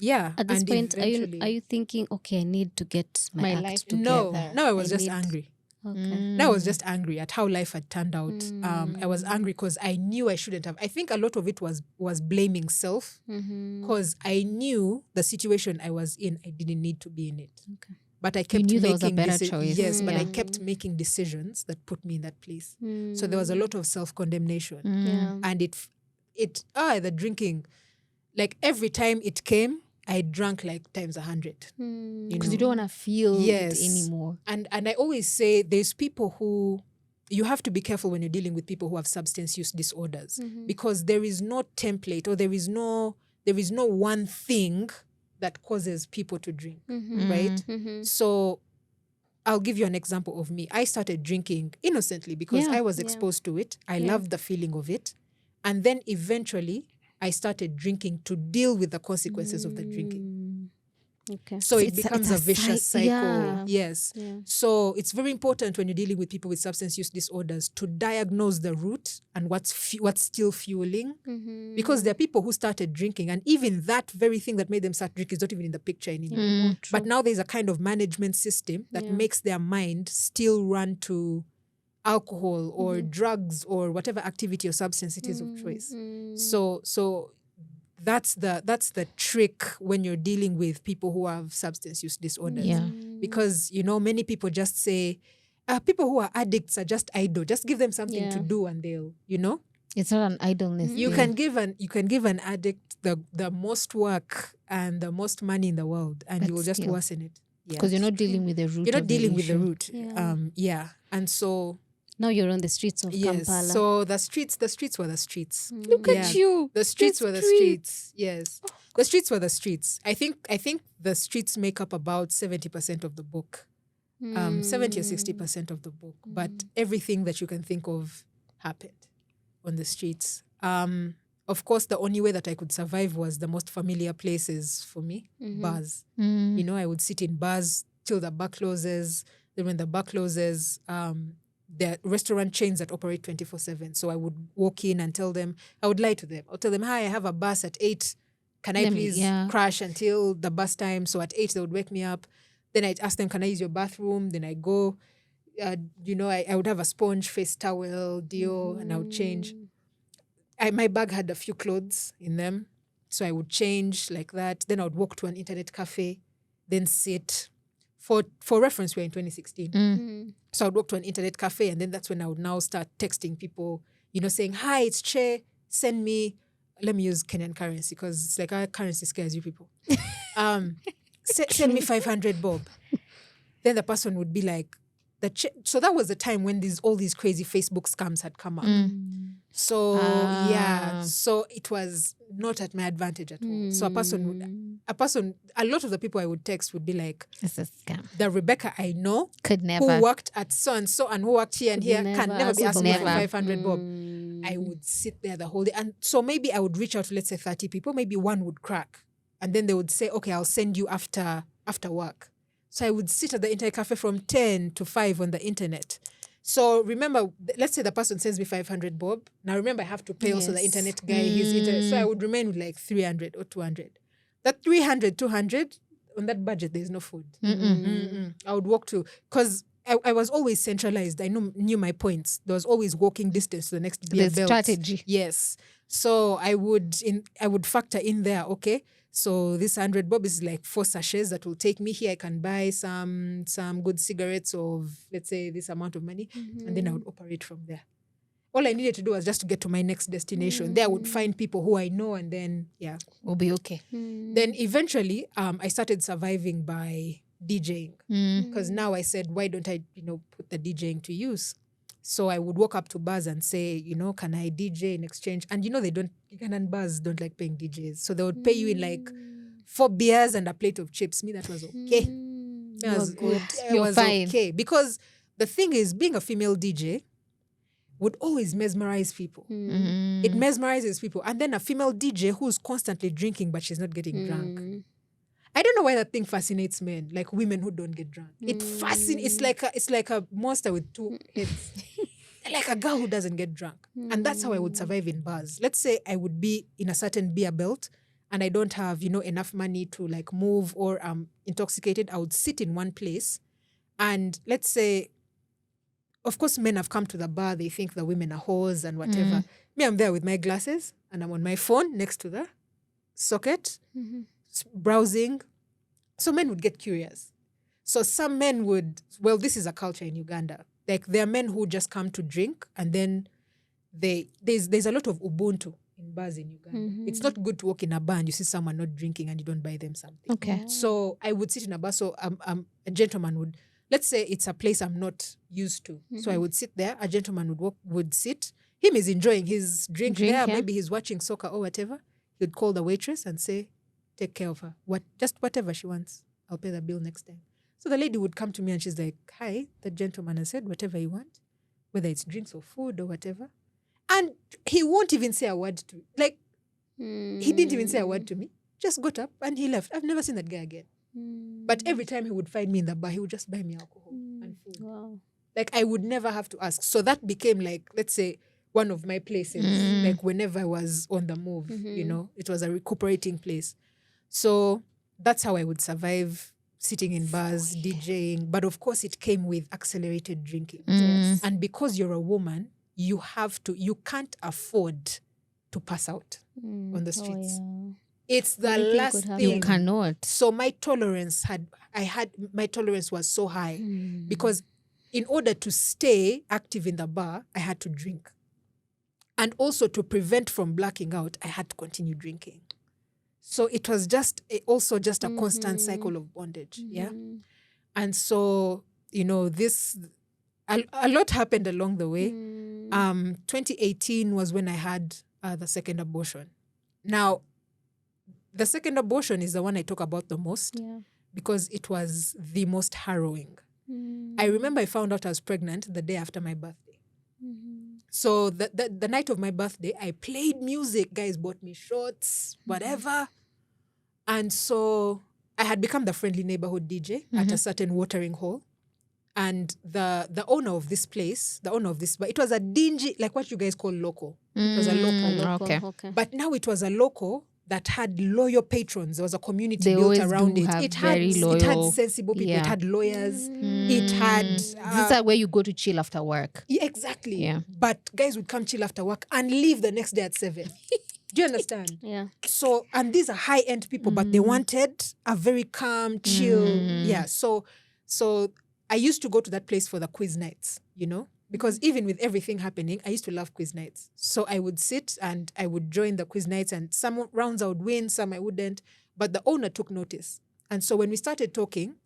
Yeah. At this and point, are eventually- you thinking, okay, I need to get my act life together? No, I was I just need- angry. Okay. No, I was just angry at how life had turned out. I was angry because I knew I shouldn't have. I think a lot of it was blaming self, because I knew the situation I was in, I didn't need to be in it. Okay. But I kept knew there making was a better choice. Yes, but I Yeah. kept making decisions that put me in that place. So there was a lot of self-condemnation. Yeah. And the drinking, like every time it came, I drank like times 100. Because you don't want to feel Yes. it anymore. And I always say there's people who, you have to be careful when you're dealing with people who have substance use disorders, because there is no template, or there is no one thing that causes people to drink, right? So I'll give you an example of me. I started drinking innocently because Yeah. I was exposed to it. I loved the feeling of it. And then eventually I started drinking to deal with the consequences of the drinking. Okay. So it it's becomes a a vicious cycle. yeah. Yes. Yeah. So it's very important when you're dealing with people with substance use disorders to diagnose the root and what's still fueling. Because there are people who started drinking, and even that very thing that made them start drinking is not even in the picture anymore. But now there's a kind of management system that makes their mind still run to alcohol or drugs or whatever activity or substance it is of choice. So that's the trick when you're dealing with people who have substance use disorders. Yeah. Because, many people just say, people who are addicts are just idle. Just give them something to do and they'll, It's not an idleness. You thing. can give an addict the most work and the most money in the world, and But you will just still. worsen it. Because you're not dealing with the root. You're not of the dealing with the issue. root. Yeah. And so Now you're on the streets of yes. Kampala. So the streets were the streets. Look at you. The streets were the streets. streets. Yes. The streets were the streets. I think the streets make up about 70% of the book. 70 or 60% of the book. But everything that you can think of happened on the streets. Of course, the only way that I could survive was the most familiar places for me, bars. I would sit in bars till the bar closes. Then when the bar closes, there are restaurant chains that operate 24/7. So I would walk in and I would lie to them. I'll tell them, hi, I have a bus at 8. Can I please crash until the bus time? So at 8, they would wake me up. Then I'd ask them, can I use your bathroom? Then I go, I would have a sponge, face towel, deo, and I would change. My bag had a few clothes in them. So I would change like that. Then I would walk to an internet cafe, then sit. For reference, we're in 2016. So I would walk to an internet cafe, and then that's when I would now start texting people, saying, hi, it's Che, send me, let me use Kenyan currency because it's like our currency scares you people. Send me 500 bob. Then the person would be like, so that was the time when all these crazy Facebook scams had come up. So so it was not at my advantage at all. So a lot of the people I would text would be like, It's a scam. the Rebecca I know Could never. who worked at so and so and who worked here and here can never be asking for Never. 500 bob. I would sit there the whole day. And so maybe I would reach out to, let's say, 30 people. Maybe one would crack. And then they would say, okay, I'll send you after work. So I would sit at the internet cafe from 10 to 5 on the internet. So remember, let's say the person sends me 500 bob. Now remember, I have to pay also the internet guy his internet. So I would remain with like 300 or 200. That 300, 200, on that budget, there's no food. I would walk to, because I was always centralized. I knew my points. There was always walking distance to the next beer belt. Strategy. Yes. So I would factor in there, okay, so this 100 bob is like 4 sachets that will take me here. I can buy some good cigarettes of, let's say, this amount of money, and then I would operate from there. All I needed to do was just to get to my next destination. There I would find people who I know, and then, We'll be okay. Then eventually, I started surviving by DJing, because now I said, why don't I, put the DJing to use? So I would walk up to bars and say, can I DJ in exchange? And Ugandan bars don't like paying DJs. So they would pay you in like 4 beers and a plate of chips. Me, that was okay. You're good. It was fine. okay. Because the thing is, being a female DJ would always mesmerize people. It mesmerizes people. And then a female DJ who's constantly drinking, but she's not getting drunk. I don't know why that thing fascinates men, like women who don't get drunk. It fascinates. It's like a monster with 2 heads. Like a girl who doesn't get drunk. And that's how I would survive in bars. Let's say I would be in a certain beer belt and I don't have, enough money to like move, or I'm intoxicated, I would sit in one place. And let's say, of course, men have come to the bar, they think the women are whores and whatever. Me, I'm there with my glasses and I'm on my phone next to the socket, browsing. So men would get curious. So some men would, this is a culture in Uganda. Like there are men who just come to drink, and then there's a lot of ubuntu in bars in Uganda. It's not good to walk in a bar and you see someone not drinking and you don't buy them something. Okay. So I would sit in a bar. So a gentleman would, let's say it's a place I'm not used to. So I would sit there. A gentleman would sit. Him is enjoying his drink there. Yeah. Maybe he's watching soccer or whatever. He'd call the waitress and say, take care of her. Just whatever she wants. I'll pay the bill next time. So the lady would come to me and she's like, hi, the gentleman has said whatever you want, whether it's drinks or food or whatever. And he won't even say a word to me. Like, he didn't even say a word to me. Just got up and he left. I've never seen that guy again. But every time he would find me in the bar, he would just buy me alcohol and food. Wow. Like, I would never have to ask. So that became like, let's say, one of my places. Like, whenever I was on the move, it was a recuperating place. So that's how I would survive, sitting in bars, DJing. But of course, it came with accelerated drinking. Yes. And because you're a woman, you can't afford to pass out on the streets. Yeah. It's the last thing. You cannot. So my tolerance was so high because in order to stay active in the bar, I had to drink. And also to prevent from blacking out, I had to continue drinking. So it was a constant cycle of bondage. Yeah. And so, a lot happened along the way. 2018 was when I had the second abortion. Now, the second abortion is the one I talk about the most because it was the most harrowing. I remember I found out I was pregnant the day after my birthday. So the night of my birthday, I played music. Guys bought me shots, whatever. And so I had become the friendly neighborhood DJ at a certain watering hole. And the owner of this place, but it was a dingy, like what you guys call local. It was a local. Okay. But now it was a local that had loyal patrons. There was a community built around it. It had sensible people. Yeah. It had lawyers. It had... These are where you go to chill after work. Yeah, exactly. Yeah. But guys would come chill after work and leave the next day at 7. Do you understand? Yeah. So, and these are high-end people, but they wanted a very calm, chill... Yeah, so I used to go to that place for the quiz nights, because even with everything happening, I used to love quiz nights. So I would sit and I would join the quiz nights, and some rounds I would win, some I wouldn't. But the owner took notice. And so when we started talking,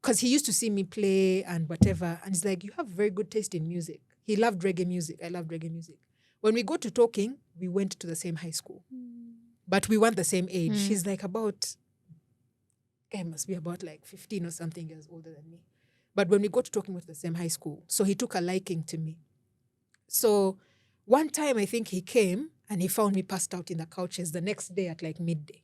because he used to see me play and whatever, and he's like, you have very good taste in music. He loved reggae music. I loved reggae music. When we got to talking, we went to the same high school. But we weren't the same age. He's like I must be about like 15 or something years older than me. But when we got to talking, we went to the same high school. So he took a liking to me. So one time I think he came and he found me passed out in the couches the next day at like midday.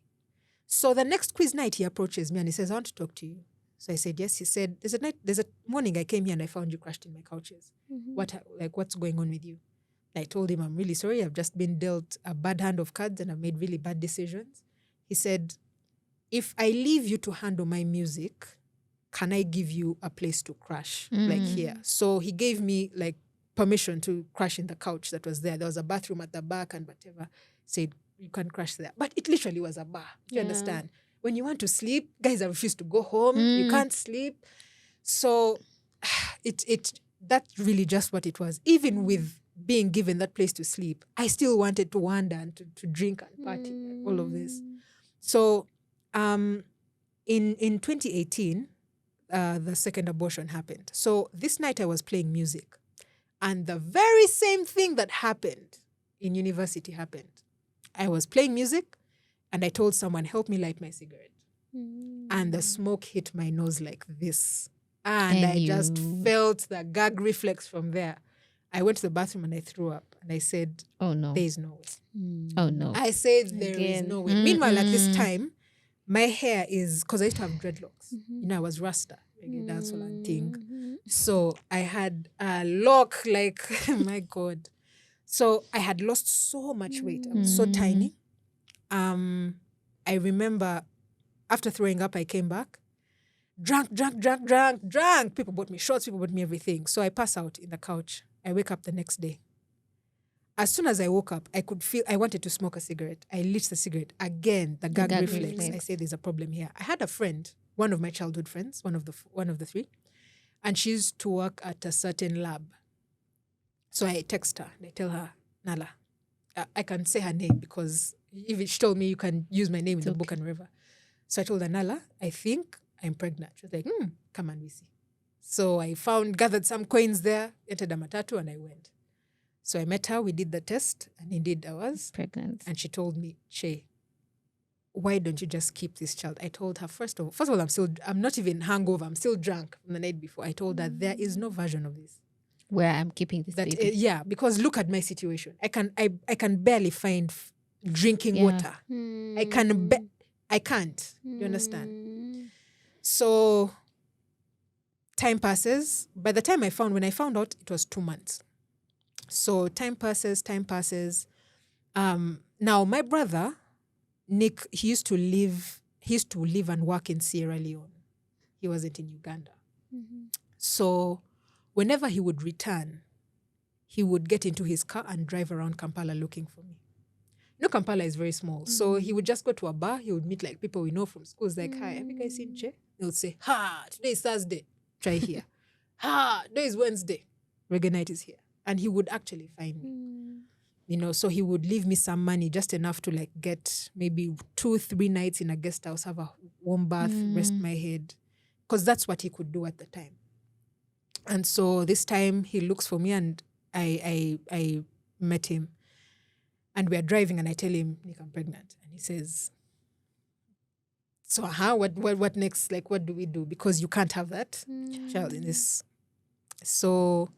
So the next quiz night he approaches me and he says, I want to talk to you. So I said, yes. He said, there's a morning I came here and I found you crashed in my couches. What's going on with you? I told him, I'm really sorry. I've just been dealt a bad hand of cards and I've made really bad decisions. He said, if I leave you to handle my music, can I give you a place to crash, like here? So he gave me like permission to crash in the couch that was there. There was a bathroom at the back and whatever. Said, you can crash there. But it literally was a bar. Do you understand? When you want to sleep, guys, I refuse to go home. You can't sleep. So that's really just what it was. Even with being given that place to sleep, I still wanted to wander and to drink and party and all of this. So in 2018, the second abortion happened. So this night I was playing music, and the very same thing that happened in university happened. I was playing music and I told someone, help me light my cigarette. And the smoke hit my nose like this. And I just felt the gag reflex from there. I went to the bathroom and I threw up. And I said, oh no, there is no way. Oh no. I said, there is no way. Meanwhile, at this time, my hair is, because I used to have dreadlocks. I was Rasta, reggae dancehall and thing. So I had a lock, like, my God. So I had lost so much weight. I was so tiny. I I remember after throwing up, I came back. Drunk. People bought me shots, people bought me everything. So I pass out in the couch. I wake up the next day. As soon as I woke up, I could feel I wanted to smoke a cigarette. I lit the cigarette. Again, the gag reflex. I say there's a problem here. I had a friend, one of my childhood friends, one of the three, and she used to work at a certain lab. So I text her and I tell her, Nala, I can say her name because if she told me you can use my name in the book and wherever. So I told her, Nala, I think I'm pregnant. She was like, come and we see. So I gathered some coins there, entered a matatu, and I went. So I met her, we did the test, and indeed I was pregnant. And she told me, Che, why don't you just keep this child? I told her, first of all, I'm not even hungover, I'm still drunk from the night before. I told her there is no version of this. Where I'm keeping this baby. Yeah, because look at my situation. I can barely find drinking water. I can't. You understand? So time passes. By the time when I found out, it was 2 months. So time passes. Now my brother, Nick, he used to live and work in Sierra Leone. He wasn't in Uganda. So whenever he would return, he would get into his car and drive around Kampala looking for me. Kampala is very small. So he would just go to a bar. He would meet like people we know from schools. Like, hi, have you guys seen Che? They would say, today is Thursday. Try here. Today is Wednesday. Reggae night is here. And he would actually find me. So he would leave me some money, just enough to like get maybe 2-3 nights in a guest house, have a warm bath, rest my head. Because that's what he could do at the time. And so this time he looks for me and I met him. And we are driving and I tell him, Nick, I'm pregnant. And he says, so what next? Like, what do we do? Because you can't have that child in this. So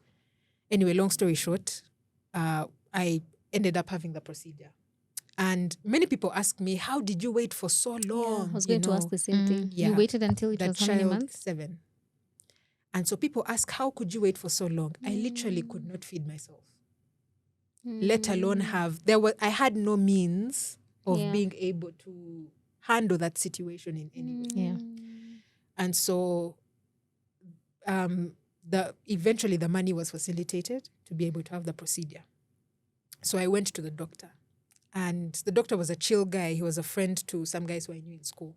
anyway, long story short, I ended up having the procedure. And many people ask me, how did you wait for so long? Yeah, I was going to ask the same thing. Yeah. You waited until it was how many months? 7. And so people ask, how could you wait for so long? I literally could not feed myself. Let alone I had no means of being able to handle that situation in any way. Yeah. And so eventually the money was facilitated to be able to have the procedure. So I went to the doctor. And the doctor was a chill guy. He was a friend to some guys who I knew in school.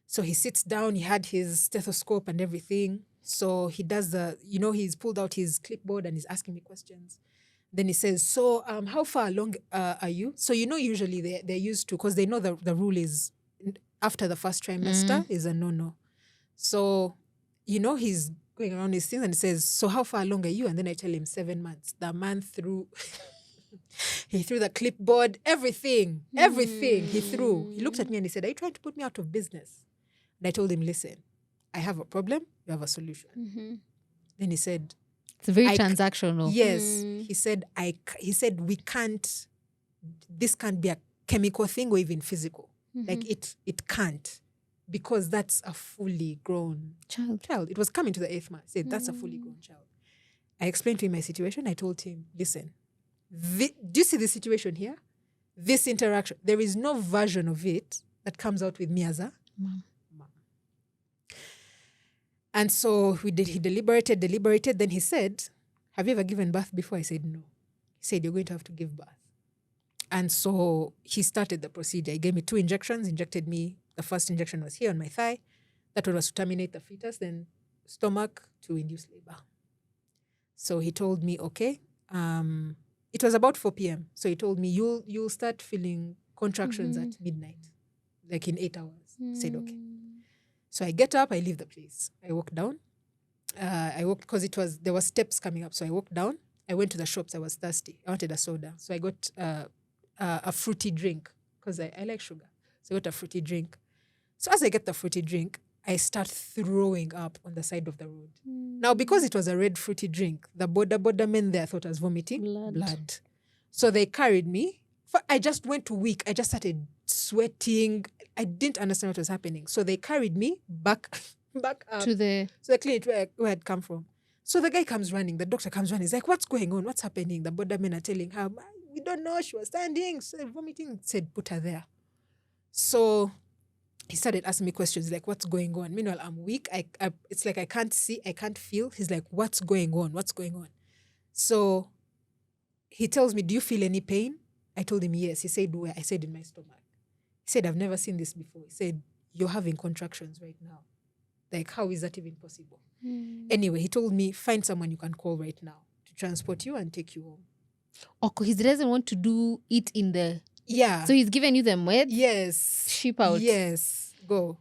So he sits down, he had his stethoscope and everything. So he does he's pulled out his clipboard and he's asking me questions. Then he says, so how far along are you? So, usually they're used to, because they know the rule is after the first trimester is a no-no. So, he's going around his things and he says, so how far along are you? And then I tell him 7 months. The man threw, he threw the clipboard, everything he threw. He looked at me and he said, are you trying to put me out of business? And I told him, listen, I have a problem, you have a solution. Then he said, it's very transactional. Yes. He said, we can't, this can't be a chemical thing or even physical. Like it can't, because that's a fully grown child. It was coming to the 8th month. I said, that's a fully grown child. I explained to him my situation. I told him, listen, do you see this situation here? This interaction, there is no version of it that comes out with me as a mom. And so he deliberated. Then he said, have you ever given birth before? I said, no. He said, you're going to have to give birth. And so he started the procedure. He gave me 2 injections, injected me. The first injection was here on my thigh. That one was to terminate the fetus, then stomach to induce labor. So he told me, okay. It was about 4 p.m. So he told me, you'll start feeling contractions at midnight, like in 8 hours. I said, okay. So I get up, I leave the place. I walk down. I walked because there were steps coming up. So I walked down. I went to the shops. I was thirsty. I wanted a soda. So I got a fruity drink because I like sugar. So I got a fruity drink. So as I get the fruity drink, I start throwing up on the side of the road. Now, because it was a red fruity drink, the border men there thought I was vomiting blood. So they carried me. I just went to weak. I just started sweating. I didn't understand what was happening. So they carried me back up to the clinic where I'd come from. So the guy comes running. The doctor comes running. He's like, what's going on? What's happening? The border men are telling her, we don't know. She was standing, so vomiting. Said, put her there. So he started asking me questions like, what's going on? Meanwhile, I'm weak. It's like I can't see, I can't feel. He's like, what's going on? What's going on? So he tells me, do you feel any pain? I told him yes. He said, where? I said, in my stomach. He said, I've never seen this before. He said, you're having contractions right now. Like, how is that even possible? Anyway, he told me, find someone you can call right now to transport you and take you home. Okay, he doesn't want to do it in the... Yeah. So he's given you the meds? Yes. Ship out? Yes. Go.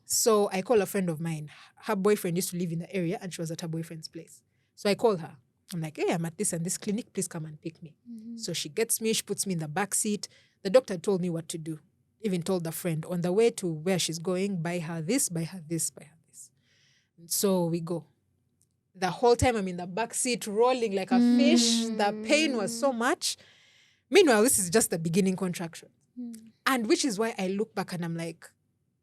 So I call a friend of mine. Her boyfriend used to live in the area and she was at her boyfriend's place. So I call her. I'm like, hey, I'm at this and this clinic. Please come and pick me. So she gets me. She puts me in the back seat. The doctor told me what to do. Even told the friend, on the way to where she's going, buy her this, buy her this, buy her this. So we go. The whole time I'm in the back seat rolling like a fish. The pain was so much. Meanwhile, this is just the beginning contraction. And which is why I look back and I'm like,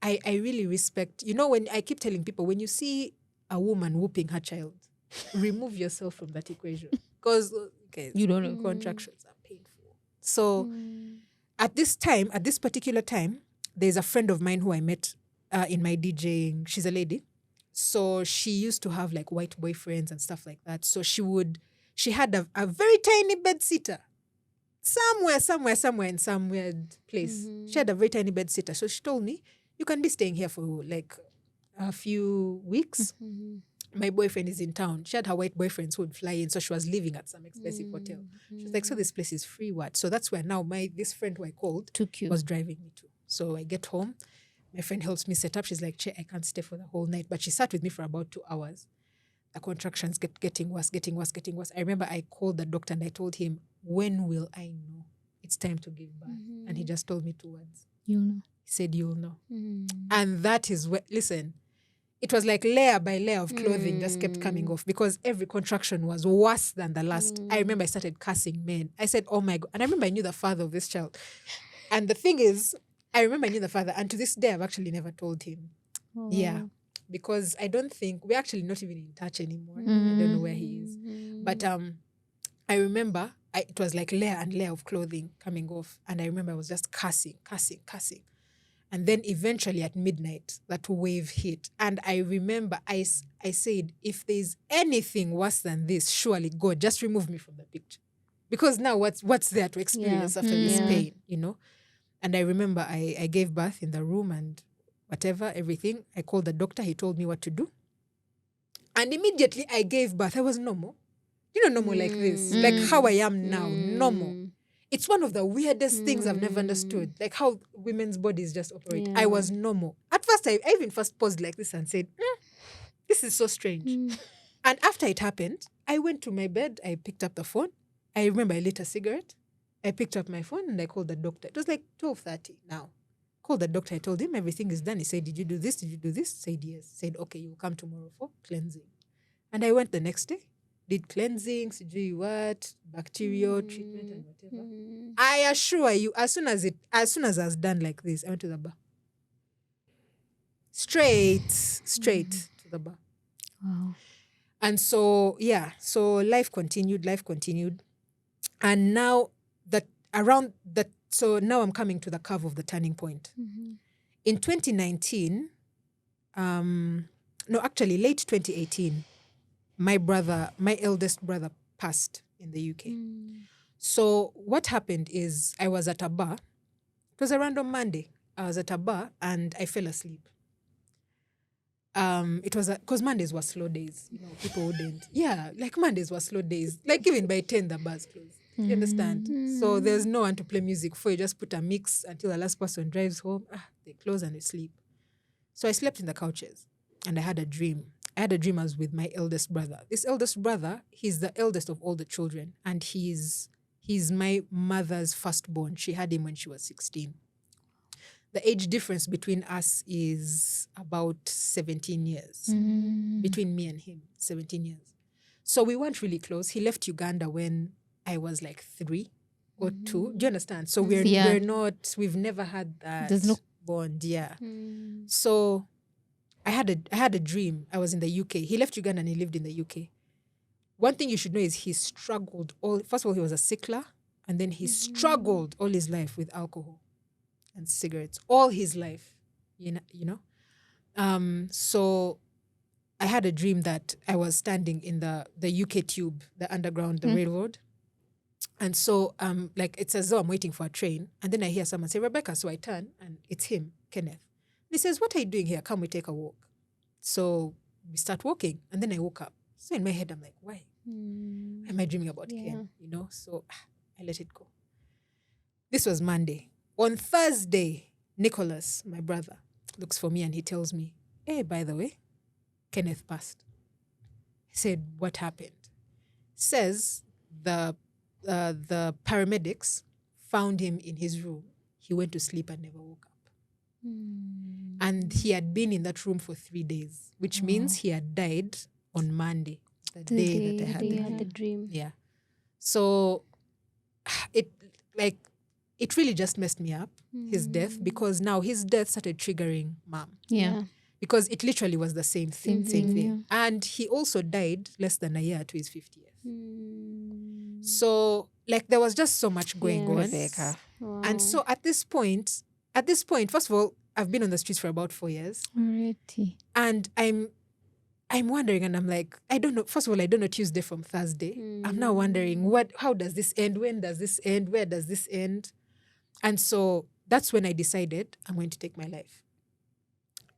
I really respect, when I keep telling people, when you see a woman whooping her child, remove yourself from that equation. Because you don't know. Contractions are painful. So at this particular time, there's a friend of mine who I met in my DJing. She's a lady. So she used to have like white boyfriends and stuff like that. So she had a very tiny bed sitter. Somewhere in some weird place. She had a very tiny bed sitter. So she told me, you can be staying here for like a few weeks. My boyfriend is in town. She had her white boyfriends who would fly in. So she was living at some expensive hotel. She was like, so this place is free what? So that's where now this friend who I called was driving me to. So I get home. My friend helps me set up. She's like, I can't stay for the whole night. But she sat with me for about 2 hours. The contractions getting worse. I remember I called the doctor and I told him, when will I know it's time to give birth? And he just told me 2 words. You'll know. He said, you'll know. And that is where, listen, it was like layer by layer of clothing just kept coming off because every contraction was worse than the last. I remember I started cursing men. I said, oh my God. And I remember I knew the father of this child. And the thing is, I remember I knew the father. And to this day, I've actually never told him. Oh. Yeah. Because I don't think, we're actually not even in touch anymore. I don't know where he is. But I remember it was like layer and layer of clothing coming off. And I remember I was just cursing. And then eventually at midnight, that wave hit. And I remember I said, if there's anything worse than this, surely God, just remove me from the picture. Because now what's there to experience after this pain, And I remember I gave birth in the room and whatever, everything. I called the doctor. He told me what to do. And immediately I gave birth. I was normal. Normal like this. Like how I am now, normal. It's one of the weirdest things I've never understood. Like how women's bodies just operate. I was normal. At first, I even first paused like this and said, this is so strange. And after it happened, I went to my bed. I picked up the phone. I remember I lit a cigarette. I picked up my phone and I called the doctor. It was like 12:30 now. Called the doctor. I told him everything is done. He said, did you do this? Did you do this? Said yes. Said, okay, you will come tomorrow for cleansing. And I went the next day. Did cleansing, bacterial treatment and whatever. I assure you, as soon as I was done like this, I went to the bar. Straight to the bar. Wow. And so, so life continued. And now so now I'm coming to the curve of the turning point. In 2019, late 2018, my eldest brother passed in the UK. So what happened is I was at a bar. It was a random Monday. I was at a bar and I fell asleep. It was because Mondays were slow days. People wouldn't. Yeah, like Mondays were slow days. Like even by 10, the bars closed. You understand? So there's no one to play music for. You just put a mix until the last person drives home. They close and they sleep. So I slept in the couches and I had a dream. I was with my eldest brother. This eldest brother, he's the eldest of all the children. And he's my mother's firstborn. She had him when she was 16. The age difference between us is about 17 years. Between me and him, 17 years. So we weren't really close. He left Uganda when I was like 3 or 2. Do you understand? So we've never had that bond. Yeah. So I had a dream. I was in the UK. He left Uganda and he lived in the UK. One thing you should know is he struggled first of all, he was a sickler, and then he struggled all his life with alcohol and cigarettes. All his life, you know. So I had a dream that I was standing in the UK tube, the underground, the railroad. And so like it's as though I'm waiting for a train. And then I hear someone say, Rebecca. So I turn and it's him, Kenneth. He says, what are you doing here? Come, we take a walk. So we start walking. And then I woke up. So in my head, I'm like, why? Why am I dreaming about Ken? You know? So I let it go. This was Monday. On Thursday, Nicholas, my brother, looks for me and he tells me, hey, by the way, Kenneth passed. He said, what happened? Says the paramedics found him in his room. He went to sleep and never woke up. And he had been in that room for 3 days, which means he had died on Monday, the day that I had the dream. Yeah. So it really just messed me up, his death, because now his death started triggering Mom. Yeah. Because it literally was the same thing. Yeah. And he also died less than a year to his 50th. So like there was just so much going on. Rebecca. Wow. And so at this point, first of all, I've been on the streets for about 4 years. Already. And I'm wondering, and I'm like, I don't know. First of all, I don't know Tuesday from Thursday. I'm now wondering how does this end? When does this end? Where does this end? And so that's when I decided I'm going to take my life.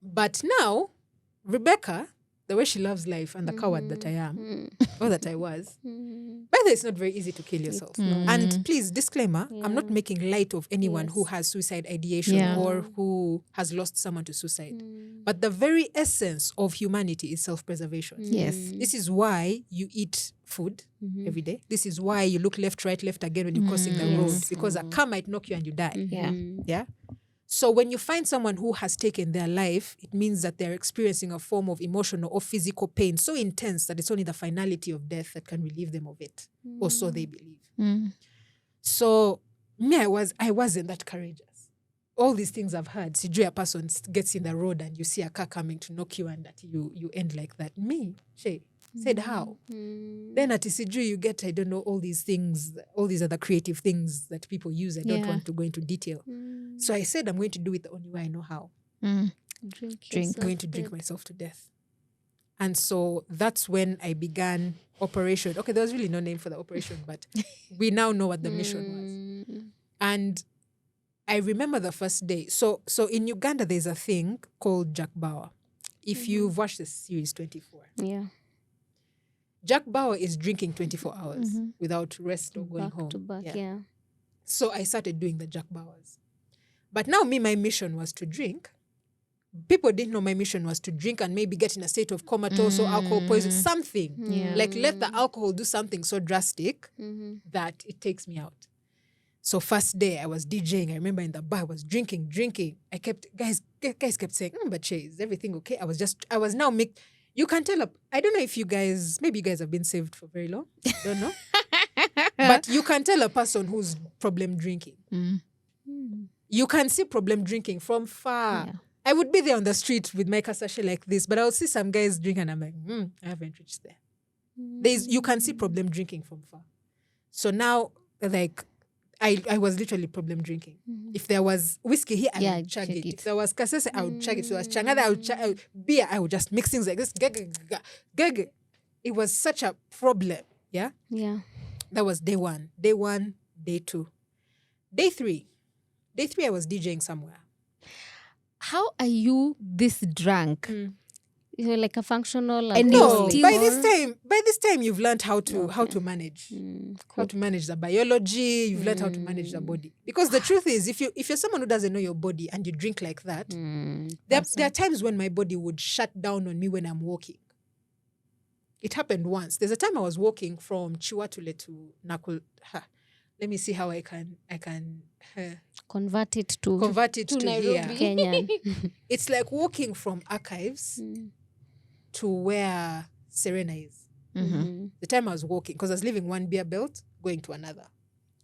But now, Rebecca, the way she loves life and the coward that I am, or that I was, by the way, it's not very easy to kill yourself. And please, disclaimer, I'm not making light of anyone who has suicide ideation or who has lost someone to suicide. But the very essence of humanity is self-preservation. Yes. This is why you eat food every day. This is why you look left, right, left again when you're crossing the road, because a car might knock you and you die. Yeah. So when you find someone who has taken their life, it means that they're experiencing a form of emotional or physical pain so intense that it's only the finality of death that can relieve them of it, or so they believe. So me, I wasn't that courageous. All these things I've heard, sijui a person gets in the road and you see a car coming to knock you and that you end like that. Me, Shay, said how? Then at sijui you get, I don't know, all these things, all these other creative things that people use. I don't want to go into detail. So I said I'm going to do it the only way I know how. Drink. I'm going to drink myself to death. And so that's when I began Operation. Okay, there was really no name for the operation, but we now know what the mission was. And I remember the first day. So in Uganda, there's a thing called Jack Bauer. If you've watched the series 24. Yeah. Jack Bauer is drinking 24 hours without rest or going Back home. to back, yeah. So I started doing the Jack Bauers. But now my mission was to drink. People didn't know my mission was to drink and maybe get in a state of comatose or alcohol poison, something. Like let the alcohol do something so drastic that it takes me out. So first day I was DJing. I remember in the bar I was drinking. I kept, guys kept saying, but Shay, is everything okay? You can tell, I don't know if maybe you guys have been saved for very long. I don't know. But you can tell a person who's problem drinking. You can see problem drinking from far. I would be there on the street with my sachet like this, but I would see some guys drink and I'm like, I haven't reached there. You can see problem drinking from far. So now, like, I was literally problem drinking. If there was whiskey here, I would chug it. If there was kasese, I would chug it. If there was changada, I would chug beer. I would just mix things like this. It was such a problem. Yeah? Yeah. That was day 1. Day 1, day 2. Day 3. Day 3, I was DJing somewhere. How are you this drunk? You're like a functional. No, by this time you've learned how to manage. How to manage the biology, you've learned how to manage the body. Because the truth is, if you're someone who doesn't know your body and you drink like that, there are times when my body would shut down on me when I'm walking. It happened once. There's a time I was walking from Chiwatule to Nakul. Let me see how I can convert it to Nairobi, here. Kenyan. It's like walking from Archives to where Serena is. The time I was walking, because I was leaving one beer belt, going to another.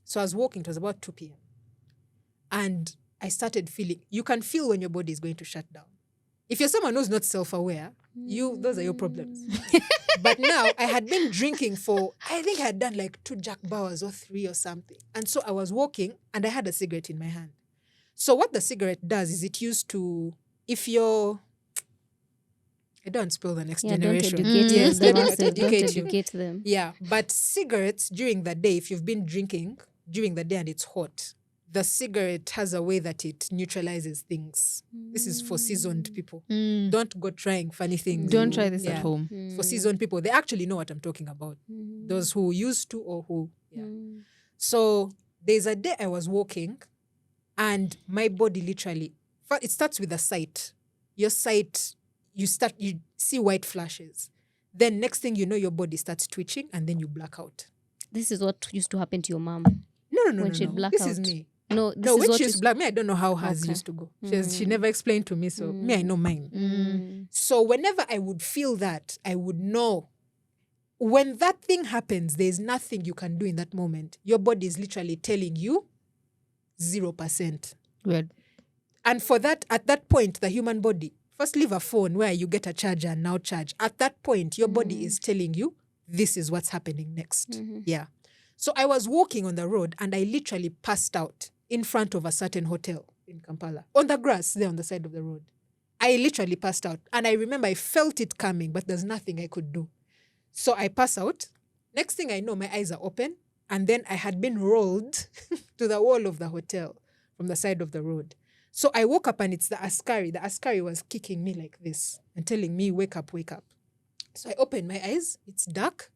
So I was walking, it was about 2 p.m. And I started feeling, you can feel when your body is going to shut down. If you're someone who's not self-aware, those are your problems. But now I had been drinking I think I had done like 2 Jack Bauers or 3 or something. And so I was walking and I had a cigarette in my hand. So what the cigarette does is it used to if you're, I don't spill the next Don't generation. educate Yes, them. don't Also, don't educate you. educate them. Yeah, but cigarettes during the day, if you've been drinking during the day and it's hot, the cigarette has a way that it neutralizes things. This is for seasoned people. Don't go trying funny things. Don't try this at home. For seasoned people, they actually know what I'm talking about. Those who used to or who, So there's a day I was walking and my body literally, it starts with a sight. Your sight, you see white flashes. Then next thing you know, your body starts twitching and then you black out. This is what used to happen to your mom. No. she'd black This out. is me. No, No, when she used to black, me, I don't know how hers Okay. used to go. She never explained to me, so me, I know mine. So whenever I would feel that, I would know. When that thing happens, there's nothing you can do in that moment. Your body is literally telling you 0%. Weird. And for that, at that point, the human body, first leave a phone where you get a charger and now charge. At that point, your body is telling you, this is what's happening next. Yeah. So I was walking on the road and I literally passed out in front of a certain hotel in Kampala, on the grass there on the side of the road. I literally passed out. And I remember I felt it coming, but there's nothing I could do. So I pass out. Next thing I know, my eyes are open. And then I had been rolled to the wall of the hotel from the side of the road. So I woke up and it's the askari. The askari was kicking me like this and telling me, wake up, wake up. So I opened my eyes. It's dark.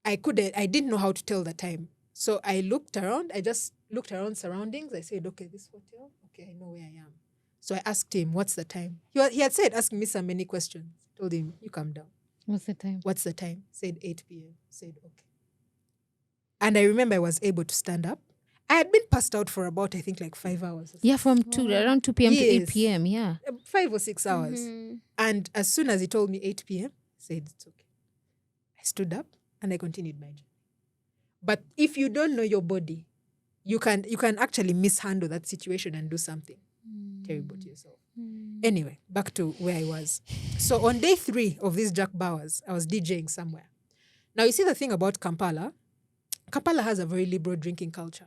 I didn't know how to tell the time. So I looked around. I just looked around surroundings. I said, okay, this hotel. Okay, I know where I am. So I asked him, what's the time? He had said, asking me so many questions. I told him, you calm down. What's the time? What's the time? Said 8 p.m. Said, okay. And I remember I was able to stand up. I had been passed out for about, I think, like 5 hours. Yeah, from around 2 p.m. to 8 p.m. Yeah. 5 or 6 hours. And as soon as he told me 8 p.m., I said, it's okay. I stood up and I continued my journey. But if you don't know your body, you can actually mishandle that situation and do something terrible to yourself. Anyway, back to where I was. So on day 3 of these Jack Bowers, I was DJing somewhere. Now, you see the thing about Kampala has a very liberal drinking culture.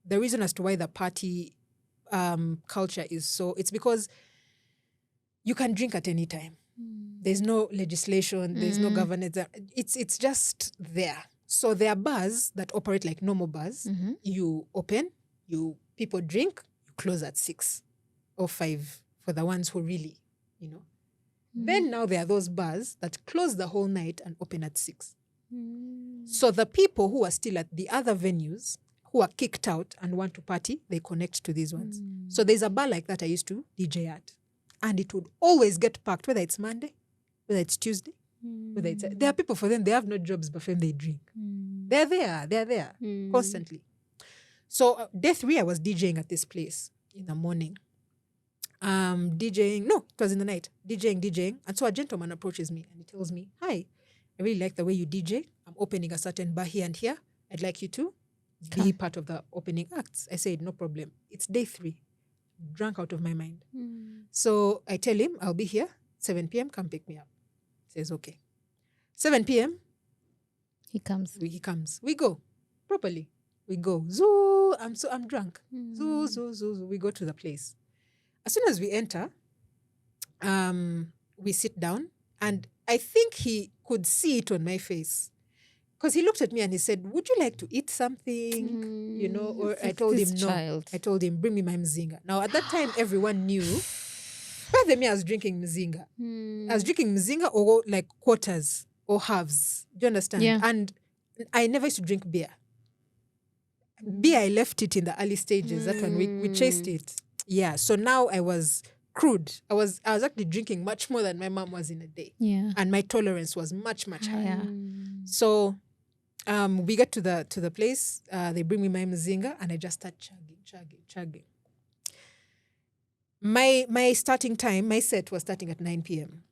The reason as to why the party culture is so, it's because you can drink at any time. There's no legislation, there's no governance. It's just there. So there are bars that operate like normal bars. You open, people drink, you close at 6 or 5 for the ones who really, Then now there are those bars that close the whole night and open at 6. So the people who are still at the other venues, who are kicked out and want to party, they connect to these ones. So there's a bar like that I used to DJ at. And it would always get packed, whether it's Monday, whether it's Tuesday, whether it's... There are people, for them, they have no jobs, but for them, they drink. They're there constantly. So day 3, I was DJing at this place in the morning. It was in the night. DJing. And so a gentleman approaches me and he tells me, hi, I really like the way you DJ. I'm opening a certain bar here and here. I'd like you to be part of the opening acts. I said, no problem. It's day 3. Drunk out of my mind. So I tell him, I'll be here, 7 p.m., come pick me up. He says, okay. 7 p.m., he comes. We go. Properly. We go. Zoo. I'm drunk. Zoo. We go to the place. As soon as we enter, we sit down, and I think he could see it on my face. Because he looked at me and he said, would you like to eat something? Or I told him no. Child. I told him, bring me my mzinga. Now, at that time, everyone knew. By the way, I was drinking mzinga. I was drinking mzinga or like quarters or halves. Do you understand? Yeah. And I never used to drink beer. Beer, I left it in the early stages. That one, we chased it. Yeah. So now I was crude. I was actually drinking much more than my mom was in a day. Yeah. And my tolerance was much, much higher. Yeah. So we get to the place. They bring me my mzinga and I just start chugging. My starting time, my set was starting at 9 p.m.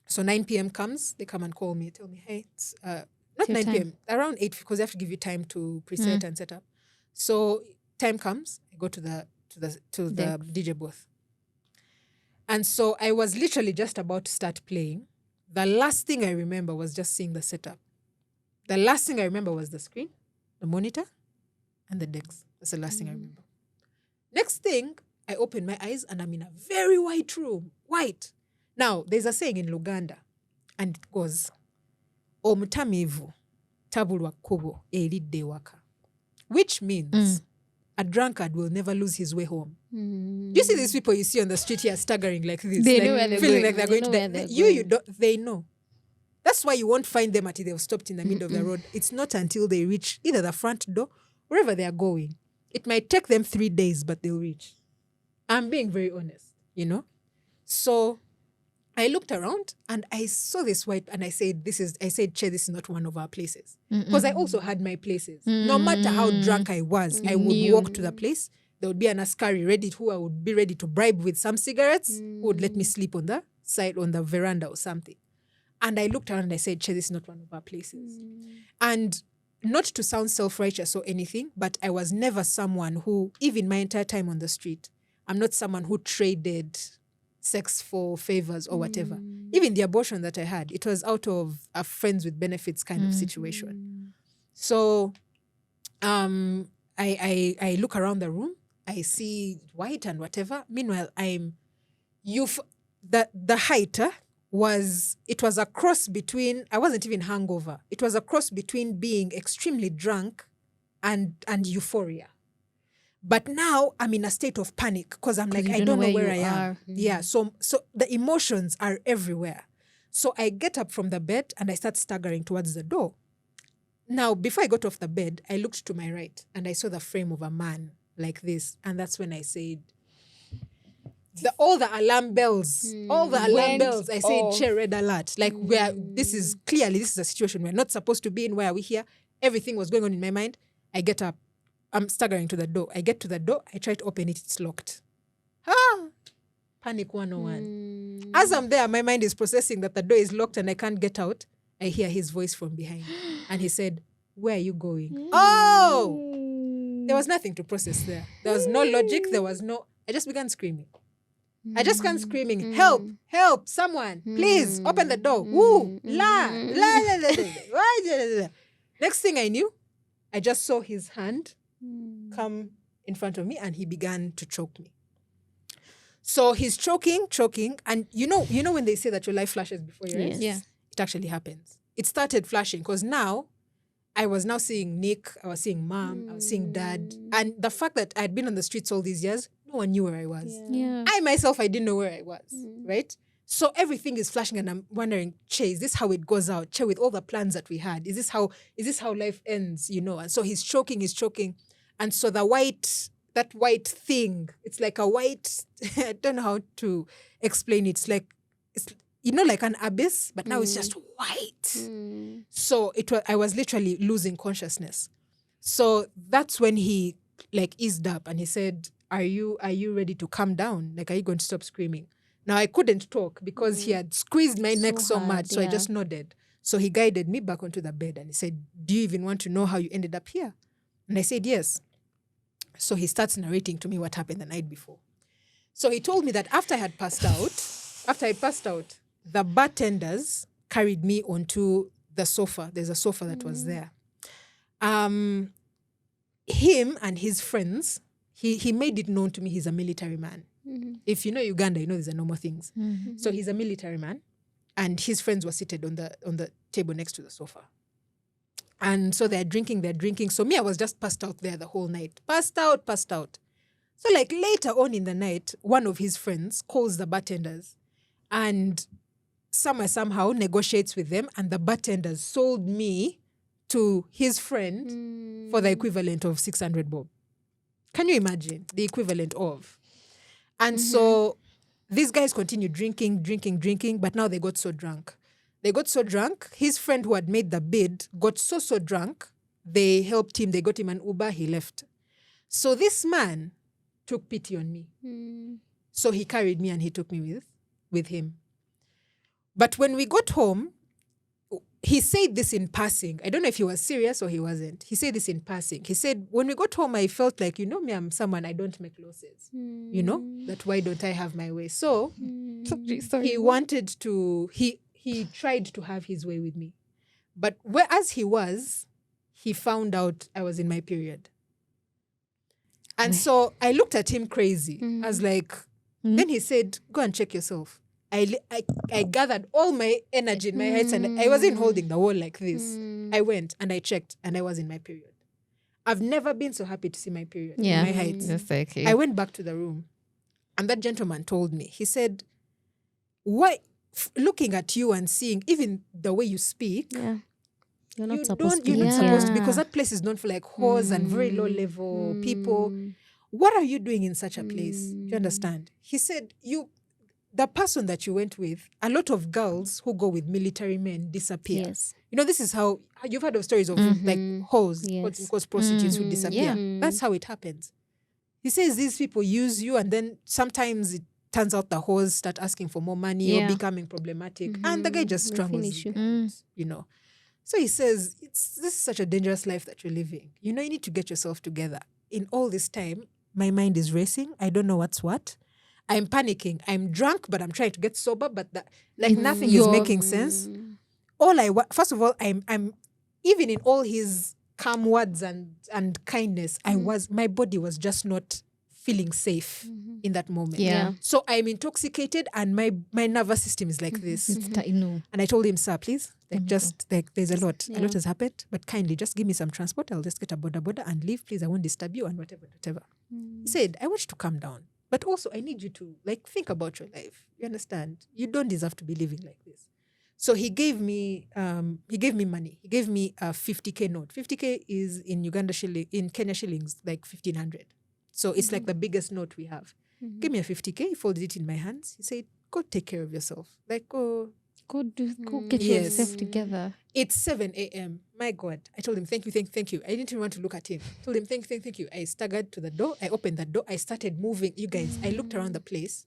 So 9 p.m. comes, they come and call me, tell me, hey, it's not 9 p.m., around 8, because they have to give you time to preset and set up. So time comes, I go to the DJ booth. And so I was literally just about to start playing. The last thing I remember was just seeing the setup. The last thing I remember was the screen, the monitor, and the decks. That's the last thing I remember. Next thing, I open my eyes and I'm in a very white room. White. Now, there's a saying in Luganda, and it goes, omutamivu tabulwa kkubo eridde waka, which means a drunkard will never lose his way home. Do you see these people you see on the street here staggering like this? They like, know where they're feeling going. like they're going to die. You don't, they know. That's why you won't find them until they've stopped in the middle of the road. It's not until they reach either the front door, wherever they are going. It might take them 3 days, but they'll reach. I'm being very honest, So I looked around and I saw this white, and I said, Che, this is not one of our places. Because I also had my places. No matter how drunk I was, I would walk to the place. There would be an askari who I would be ready to bribe with some cigarettes, who would let me sleep on the side, on the veranda or something. And I looked around and I said, Che, this is not one of our places. And not to sound self-righteous or anything, but I was never someone who, even my entire time on the street, I'm not someone who traded sex for favors or whatever. Even the abortion that I had, it was out of a friends with benefits kind of situation. So I look around the room, I see white and whatever. Meanwhile, the height was a cross between, I wasn't even hungover. It was a cross between being extremely drunk and euphoria. But now I'm in a state of panic because I'm like, I don't know where I am. Yeah, so the emotions are everywhere. So I get up from the bed and I start staggering towards the door. Now, before I got off the bed, I looked to my right and I saw the frame of a man like this. And that's when I said, all the alarm bells, I said, Che, red alert. Like, this is a situation we're not supposed to be in. Why are we here? Everything was going on in my mind. I get up. I'm staggering to the door. I get to the door. I try to open it. It's locked. Panic 101. As I'm there, my mind is processing that the door is locked and I can't get out. I hear his voice from behind. And he said, where are you going? Oh! There was nothing to process there. There was no logic. I just began screaming. I just began screaming, help, help, someone, please, open the door. Woo! La! La! La! La! La! Next thing I knew, I just saw his hand come in front of me and he began to choke me. So he's choking, and you know when they say that your life flashes before your eyes? Yeah. It actually happens. It started flashing because now I was now seeing Nick, I was seeing Mom, I was seeing Dad. And the fact that I'd been on the streets all these years, no one knew where I was. Yeah. I myself, I didn't know where I was, right? So everything is flashing and I'm wondering, Che, is this how it goes out? Che, with all the plans that we had, is this how life ends, And so he's choking. And so that white thing, it's like a white, I don't know how to explain it. It's like an abyss, but now it's just white. So I was literally losing consciousness. So that's when he eased up and he said, are you ready to calm down? Like, are you going to stop screaming? Now, I couldn't talk because he had squeezed my neck so much. So I just nodded. So he guided me back onto the bed and he said, do you even want to know how you ended up here? And I said, yes. So he starts narrating to me what happened the night before. So he told me that after I passed out, the bartenders carried me onto the sofa. There's a sofa that was there. Him and his friends, he made it known to me he's a military man. If you know Uganda, you know these are normal things. So he's a military man, and his friends were seated on the table next to the sofa. And so they're drinking. So me, I was just passed out there the whole night. Passed out. So later on in the night, one of his friends calls the bartenders and somehow negotiates with them, and the bartenders sold me to his friend for the equivalent of 600 bob. Can you imagine the equivalent of? And so these guys continued drinking, but now they got so drunk. His friend who had made the bid got so drunk. They helped him. They got him an Uber. He left. So this man took pity on me. So he carried me and he took me with him. But when we got home, he said this in passing. I don't know if he was serious or he wasn't. He said this in passing. He said, when we got home, I felt like, me, I'm someone, I don't make losses. That why don't I have my way? So he wanted to, he tried to have his way with me. But as he found out I was in my period. And so I looked at him crazy. I was like, then he said, go and check yourself. I gathered all my energy in my head, and I wasn't holding the wall like this. I went and I checked and I was in my period. I've never been so happy to see my period in my height. Okay. I went back to the room and that gentleman told me, he said, why, looking at you and seeing even the way you speak, you're not supposed to. You're not supposed to, because that place is known for like whores and very low level people. What are you doing in such a place? Do you understand? He said, the person that you went with, a lot of girls who go with military men disappear. Yes. You know, this is how you've heard of stories of like whores, quote, prostitutes who disappear. That's how it happens. He says these people use you, and then sometimes it turns out the whores start asking for more money or becoming problematic, and the guy just strangles you. You know. So he says, this is such a dangerous life that you're living. You know, you need to get yourself together. In all this time, my mind is racing. I don't know what's what. I'm panicking. I'm drunk, but I'm trying to get sober, but nothing is making sense. First of all, I'm even in all his calm words and kindness, my body was just not feeling safe in that moment. Yeah. So I'm intoxicated and my nervous system is like this. And I told him, sir, please, there's a lot. A lot has happened, but kindly just give me some transport. I'll just get a boda and leave, please. I won't disturb you and whatever. He said, I want you to calm down, but also I need you to think about your life. You understand? You don't deserve to be living like this. So he gave me money. He gave me a 50K note. 50K is in Kenya shillings, like 1,500. So it's like the biggest note we have. Give me a 50K. He folded it in my hands. He said, go take care of yourself. Go get yourself together. It's 7 a.m. My God. I told him, thank you. I didn't even want to look at him. I told him, thank you. I staggered to the door. I opened the door. I started moving. You guys, I looked around the place.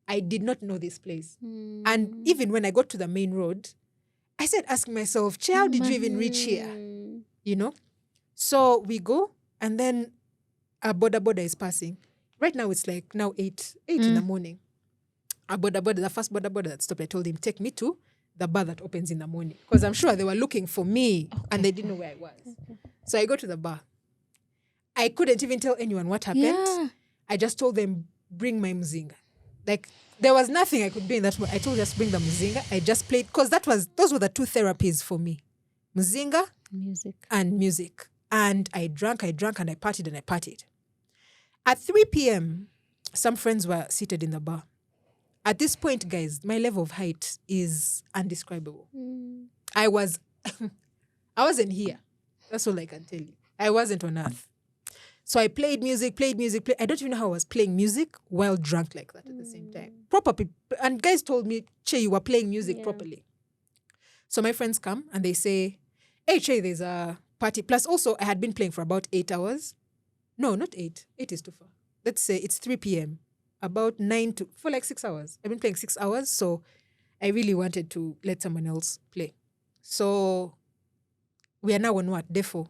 I did not know this place. And even when I got to the main road, I started asking myself, how did you even reach here? You know? So we go, and then a boda is passing. Right now it's like now 8 in the morning. A boda, the first boda that stopped, I told him, take me to the bar that opens in the morning. Because I'm sure they were looking for me and they didn't know where I was. So I go to the bar. I couldn't even tell anyone what happened. Yeah. I just told them, bring my mzinga. Like, there was nothing I could be in that moment. I told just bring the mzinga. I just played, because those were the two therapies for me. Mzinga and music. And I drank and I partied. At 3 p.m., some friends were seated in the bar. At this point, guys, my level of height is undescribable. I wasn't here. That's all I can tell you. I wasn't on earth. So I played music. I don't even know how I was playing music while drunk like that at the same time. Proper people. And guys told me, Che, you were playing music properly. So my friends come and they say, hey, Che, there's a party. Plus also, I had been playing for about 8 hours. No, not 8. 8 is too far. Let's say it's 3 p.m. About 9 for like 6 hours. I've been playing 6 hours. So I really wanted to let someone else play. So we are now on what? Day 4.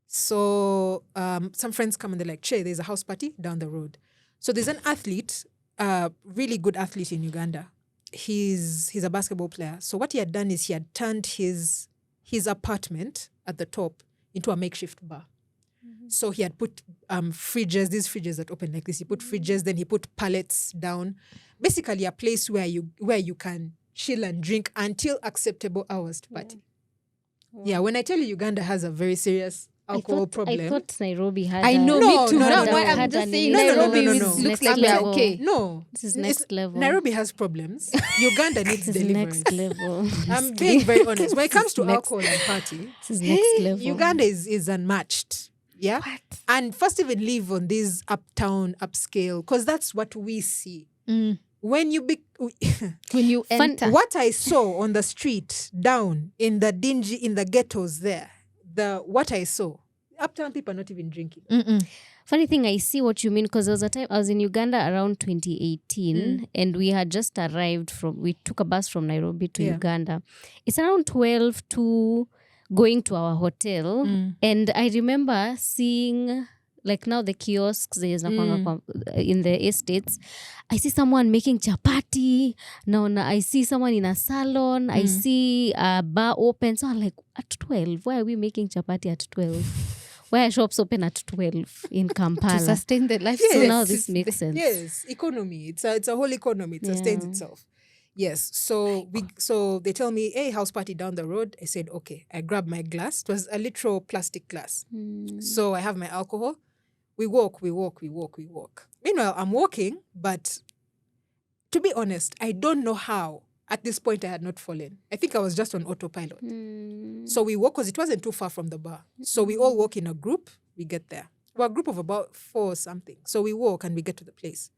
So some friends come and they're like, Che, there's a house party down the road. So there's an athlete, really good athlete in Uganda. He's a basketball player. So what he had done is he had turned his apartment at the top into a makeshift bar. So he had put fridges, these fridges that open like this. He put fridges, then he put pallets down. Basically a place where you can chill and drink until acceptable hours to party. Wow. Yeah, when I tell you Uganda has a very serious alcohol problem. I thought Nairobi had I know, me too. No. I'm just saying Nairobi looks like we're okay. No. This is next level. Nairobi has problems. Uganda needs This is deliverance. next level. I'm being very honest. When it comes to alcohol and party, This is next level. Uganda is unmatched. Yeah? What? And first even live on this uptown, upscale, because that's what we see. When you when you enter. what I saw on the street down in the dingy, in the ghettos there, what I saw, uptown people are not even drinking. Funny thing, I see what you mean, because there was a time I was in Uganda around 2018 and we had just arrived we took a bus from Nairobi to Uganda. It's around 12 to going to our hotel. And I remember seeing, like now the kiosks there's in the estates, I see someone making chapati. Now I see someone in a salon. I see a bar open. So I'm like, at 12, why are we making chapati at 12? where shops open at 12 in Kampala. To sustain the life. So now this makes sense. Yes, economy. It's a whole economy. It sustains itself. Yes. So they tell me, hey, house party down the road. I said, okay. I grabbed my glass. It was a literal plastic glass. So I have my alcohol. We walk. Meanwhile, I'm walking, but to be honest, I don't know how. At this point, I had not fallen. I think I was just on autopilot. So we walk, because it wasn't too far from the bar. So we all walk in a group. We get there. We're a group of about 4 or something. So we walk and we get to the place.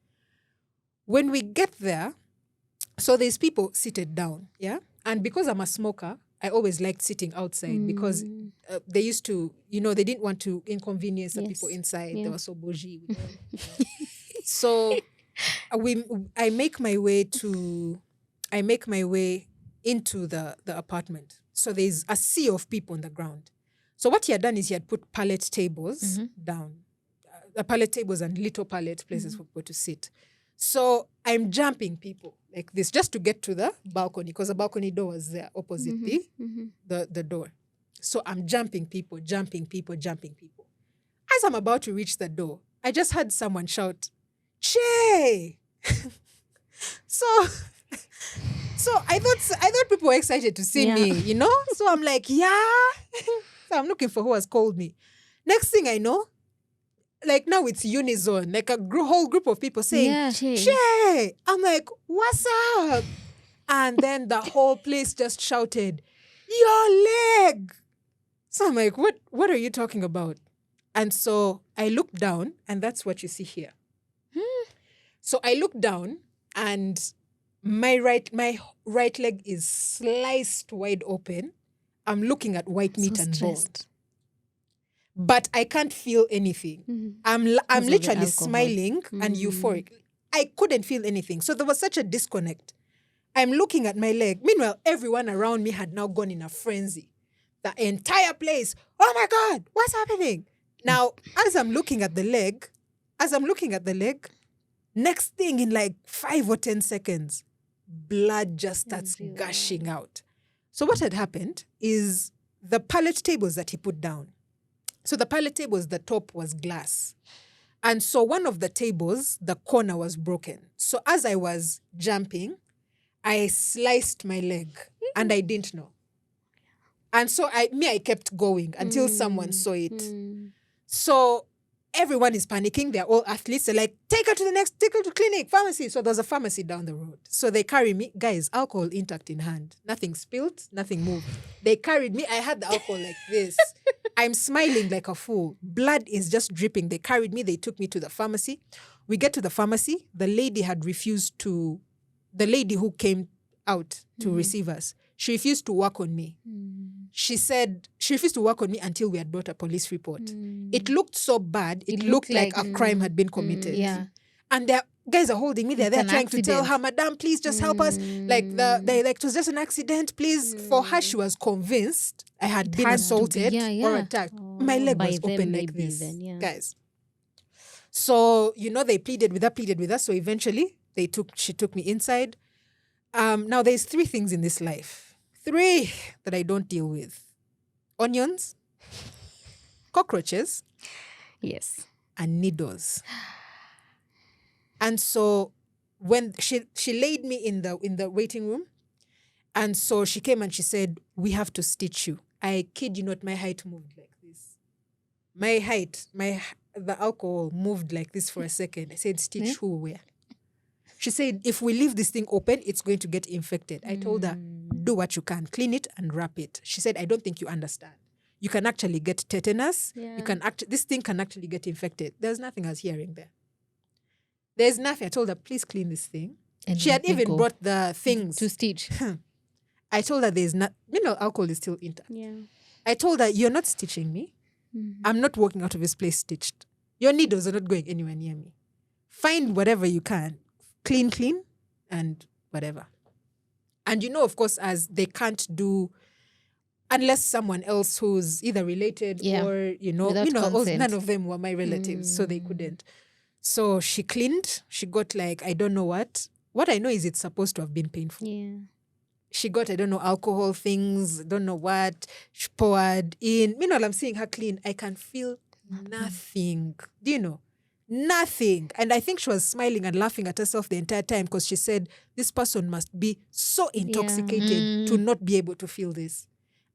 When we get there, so there's people seated down, yeah? And because I'm a smoker, I always liked sitting outside because they used to, they didn't want to inconvenience the people inside. They were so bougie. So I make my way into the apartment. So there's a sea of people on the ground. So what he had done is he had put pallet tables down. Pallet tables and little pallet places for people to sit. So I'm jumping people like this just to get to the balcony, because the balcony door was there opposite the door. So I'm jumping people. As I'm about to reach the door, I just heard someone shout, "Che!" So I thought people were excited to see me, So I'm like, yeah. So I'm looking for who has called me. Next thing I know, like now it's unison, like a whole group of people saying, "Che!" I'm like, "What's up?" And then the whole place just shouted, "Your leg!" So I'm like, what are you talking about? And so I look down, and that's what you see here. So I look down, and my right leg is sliced wide open. I'm looking at white meat and bone. But I can't feel anything. I'm literally smiling and euphoric. I couldn't feel anything. So there was such a disconnect. I'm looking at my leg. Meanwhile, everyone around me had now gone in a frenzy. The entire place, "Oh my God, what's happening?" Now, as I'm looking at the leg, next thing in like 5 or 10 seconds, blood just starts gushing out. So what had happened is the pallet tables that he put down. So the pallet tables, the top was glass. And so one of the tables, the corner was broken. So as I was jumping, I sliced my leg and I didn't know. And so I kept going until someone saw it. So everyone is panicking. They're all athletes. They're like, take her to clinic, pharmacy. So there's a pharmacy down the road. So they carry me. Guys, alcohol intact in hand. Nothing spilled, nothing moved. They carried me. I had the alcohol like this. I'm smiling like a fool. Blood is just dripping. They carried me. They took me to the pharmacy. We get to the pharmacy. The lady who came out to receive us, she refused to work on me. She said she refused to work on me until we had brought a police report. It looked so bad. It looked like a crime had been committed. And the guys are holding me. They're trying to tell her, "Madam, please just help us." It was just an accident. Please. For her, she was convinced I had been assaulted or attacked. My leg was open like this, guys. So, they pleaded with her. So eventually she took me inside. Now there's 3 things in this life. 3 that I don't deal with: onions, cockroaches, and needles. And so when she laid me in the waiting room, and so she came and she said, "We have to stitch you." I kid you not, my height moved like this. The alcohol moved like this for a second. I said, "Stitch who, where?" She said, "If we leave this thing open, it's going to get infected." I told her, "Do what you can, clean it and wrap it." She said, "I don't think you understand. You can actually get tetanus. This thing can actually get infected." There's nothing I was hearing there. There's nothing. I told her, "Please clean this thing." And she had even brought the things to stitch. I told her there's not, alcohol is still intact. I told her, "You're not stitching me. I'm not walking out of this place stitched. Your needles are not going anywhere near me. Find whatever you can. Clean, and whatever." And of course, as they can't do, unless someone else who's either related or, none of them were my relatives, so they couldn't. So she cleaned. She got like, I don't know what. What I know is it's supposed to have been painful. She got, I don't know, alcohol things, don't know what. She poured in. Meanwhile, I'm seeing her clean. I can feel nothing. Do you know? Nothing. And I think she was smiling and laughing at herself the entire time because she said, this person must be so intoxicated to not be able to feel this.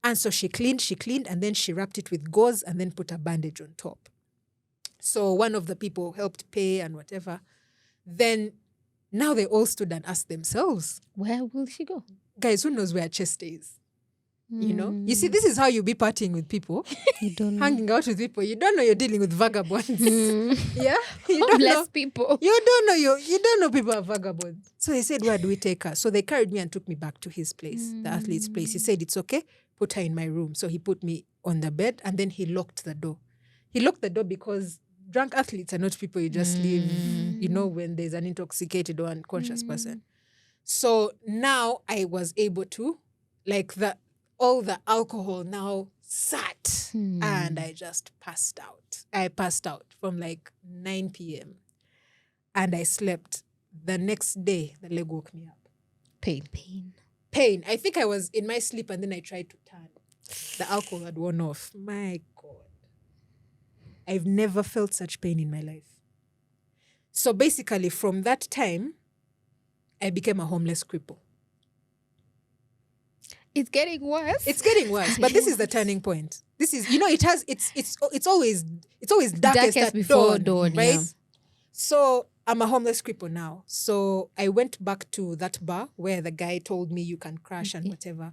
And so she cleaned, and then she wrapped it with gauze and then put a bandage on top. So one of the people helped pay and whatever. Then now they all stood and asked themselves, where will she go? Guys, who knows where Chester is? You know? You see, this is how you be partying with people. You don't know. Hanging out with people. You don't know you're dealing with vagabonds. Yeah? You don't Homeless know. people. You don't know people are vagabonds. So he said, where do we take her? So they carried me and took me back to his place, the athlete's place. He said, it's okay, put her in my room. So he put me on the bed and then he locked the door. He locked the door because drunk athletes are not people you just leave, you know, when there's an intoxicated or unconscious person. So now I was able to, like, all the alcohol now sat and I just passed out. I passed out from like 9 p.m. and I slept. The next day, the leg woke me up. Pain. I think I was in my sleep and then I tried to turn. The alcohol had worn off. My God. I've never felt such pain in my life. So basically, from that time, I became a homeless cripple. It's getting worse. It's getting worse, but this is the turning point. This is, you know, it's always darkest at before dawn, right? yeah. So I'm a homeless cripple now. So I went back to that bar where the guy told me you can crash and whatever.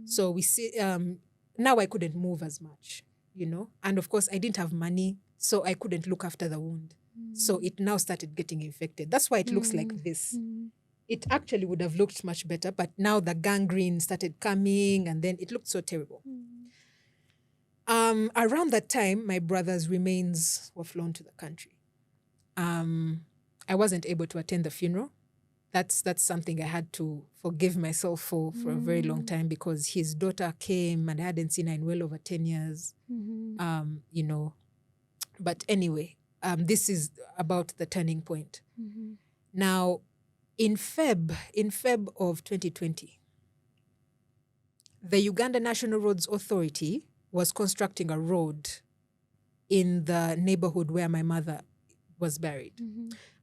So we see, now I couldn't move as much, you know, and of course I didn't have money, so I couldn't look after the wound. So it now started getting infected. That's why it looks like this. It actually would have looked much better, but now the gangrene started coming and then it looked so terrible. Around that time, my brother's remains were flown to the country. I wasn't able to attend the funeral. That's something I had to forgive myself for a very long time because his daughter came and I hadn't seen her in well over 10 years. You know, but anyway, this is about the turning point. Now, in Feb of 2020, the Uganda National Roads Authority was constructing a road in the neighborhood where my mother was buried.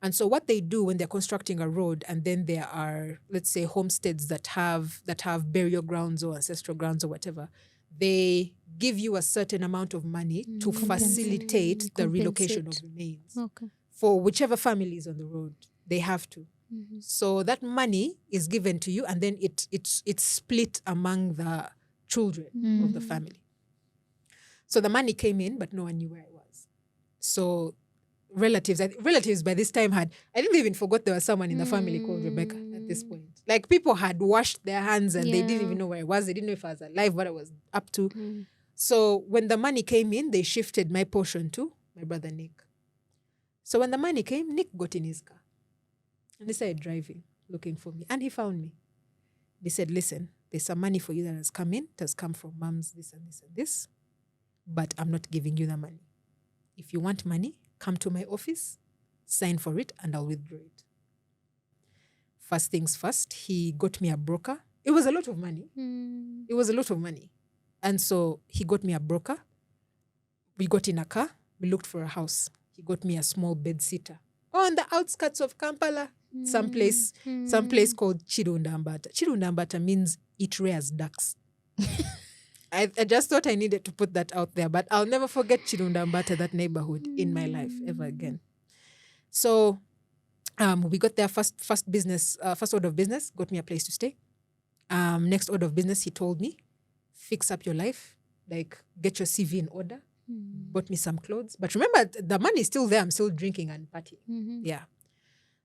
And so what they do when they're constructing a road and then there are, let's say, homesteads that have burial grounds or ancestral grounds or whatever, they give you a certain amount of money to facilitate the relocation of remains. For whichever family is on the road, they have to. So that money is given to you and then it's split among the children of the family. So the money came in, but no one knew where I was. So relatives by this time I think they even forgot there was someone in the family called Rebecca at this point. Like people had washed their hands and they didn't even know where I was. They didn't know if I was alive, what I was up to. So when the money came in, they shifted my portion to my brother Nick. So when the money came, Nick got in his car. And he started driving, looking for me. And he found me. He said, listen, there's some money for you that has come in. It has come from mom's this and this and this. But I'm not giving you the money. If you want money, come to my office, sign for it, and I'll withdraw it. First things first, he got me a broker. It was a lot of money. It was a lot of money. And so he got me a broker. We got in a car. We looked for a house. He got me a small bed-sitter. On the outskirts of Kampala. Someplace called Chirundambata. Chirundambata means it rears ducks. I just thought I needed to put that out there, but I'll never forget Chirundambata, that neighborhood, in my life ever again. So we got there first order of business, got me a place to stay. Next order of business, he told me, fix up your life, like get your CV in order, bought me some clothes. But remember, the money is still there. I'm still drinking and partying. Yeah.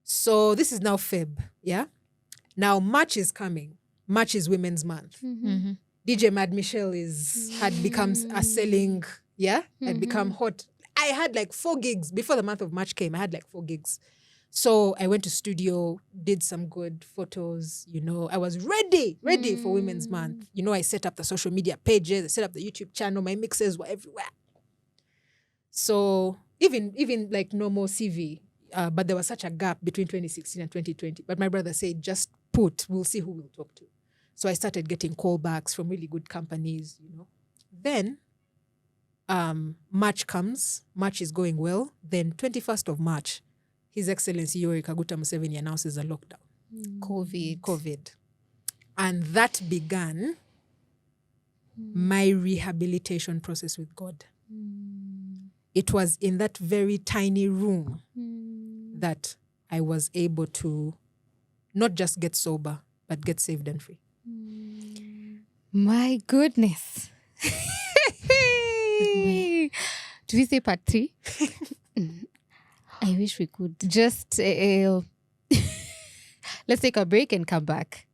So this is now Feb, yeah? Now March is coming. March is Women's Month. DJ Mad Michelle had become a selling, had become hot. I had like 4 gigs. Before the month of March came, I had like 4 gigs. So I went to studio, did some good photos, you know. I was ready for Women's Month. You know, I set up the social media pages, I set up the YouTube channel, my mixes were everywhere. So even like no more CV, but there was such a gap between 2016 and 2020. But my brother said, just we'll see who we'll talk to. So I started getting callbacks from really good companies, Then March comes. March is going well. Then 21st of March, His Excellency Yoweri Kaguta Museveni announces a lockdown. COVID. And that began my rehabilitation process with God. It was in that very tiny room that I was able to not just get sober, but get saved and free. My goodness. Do we say part 3? I wish we could. Just let's take a break and come back.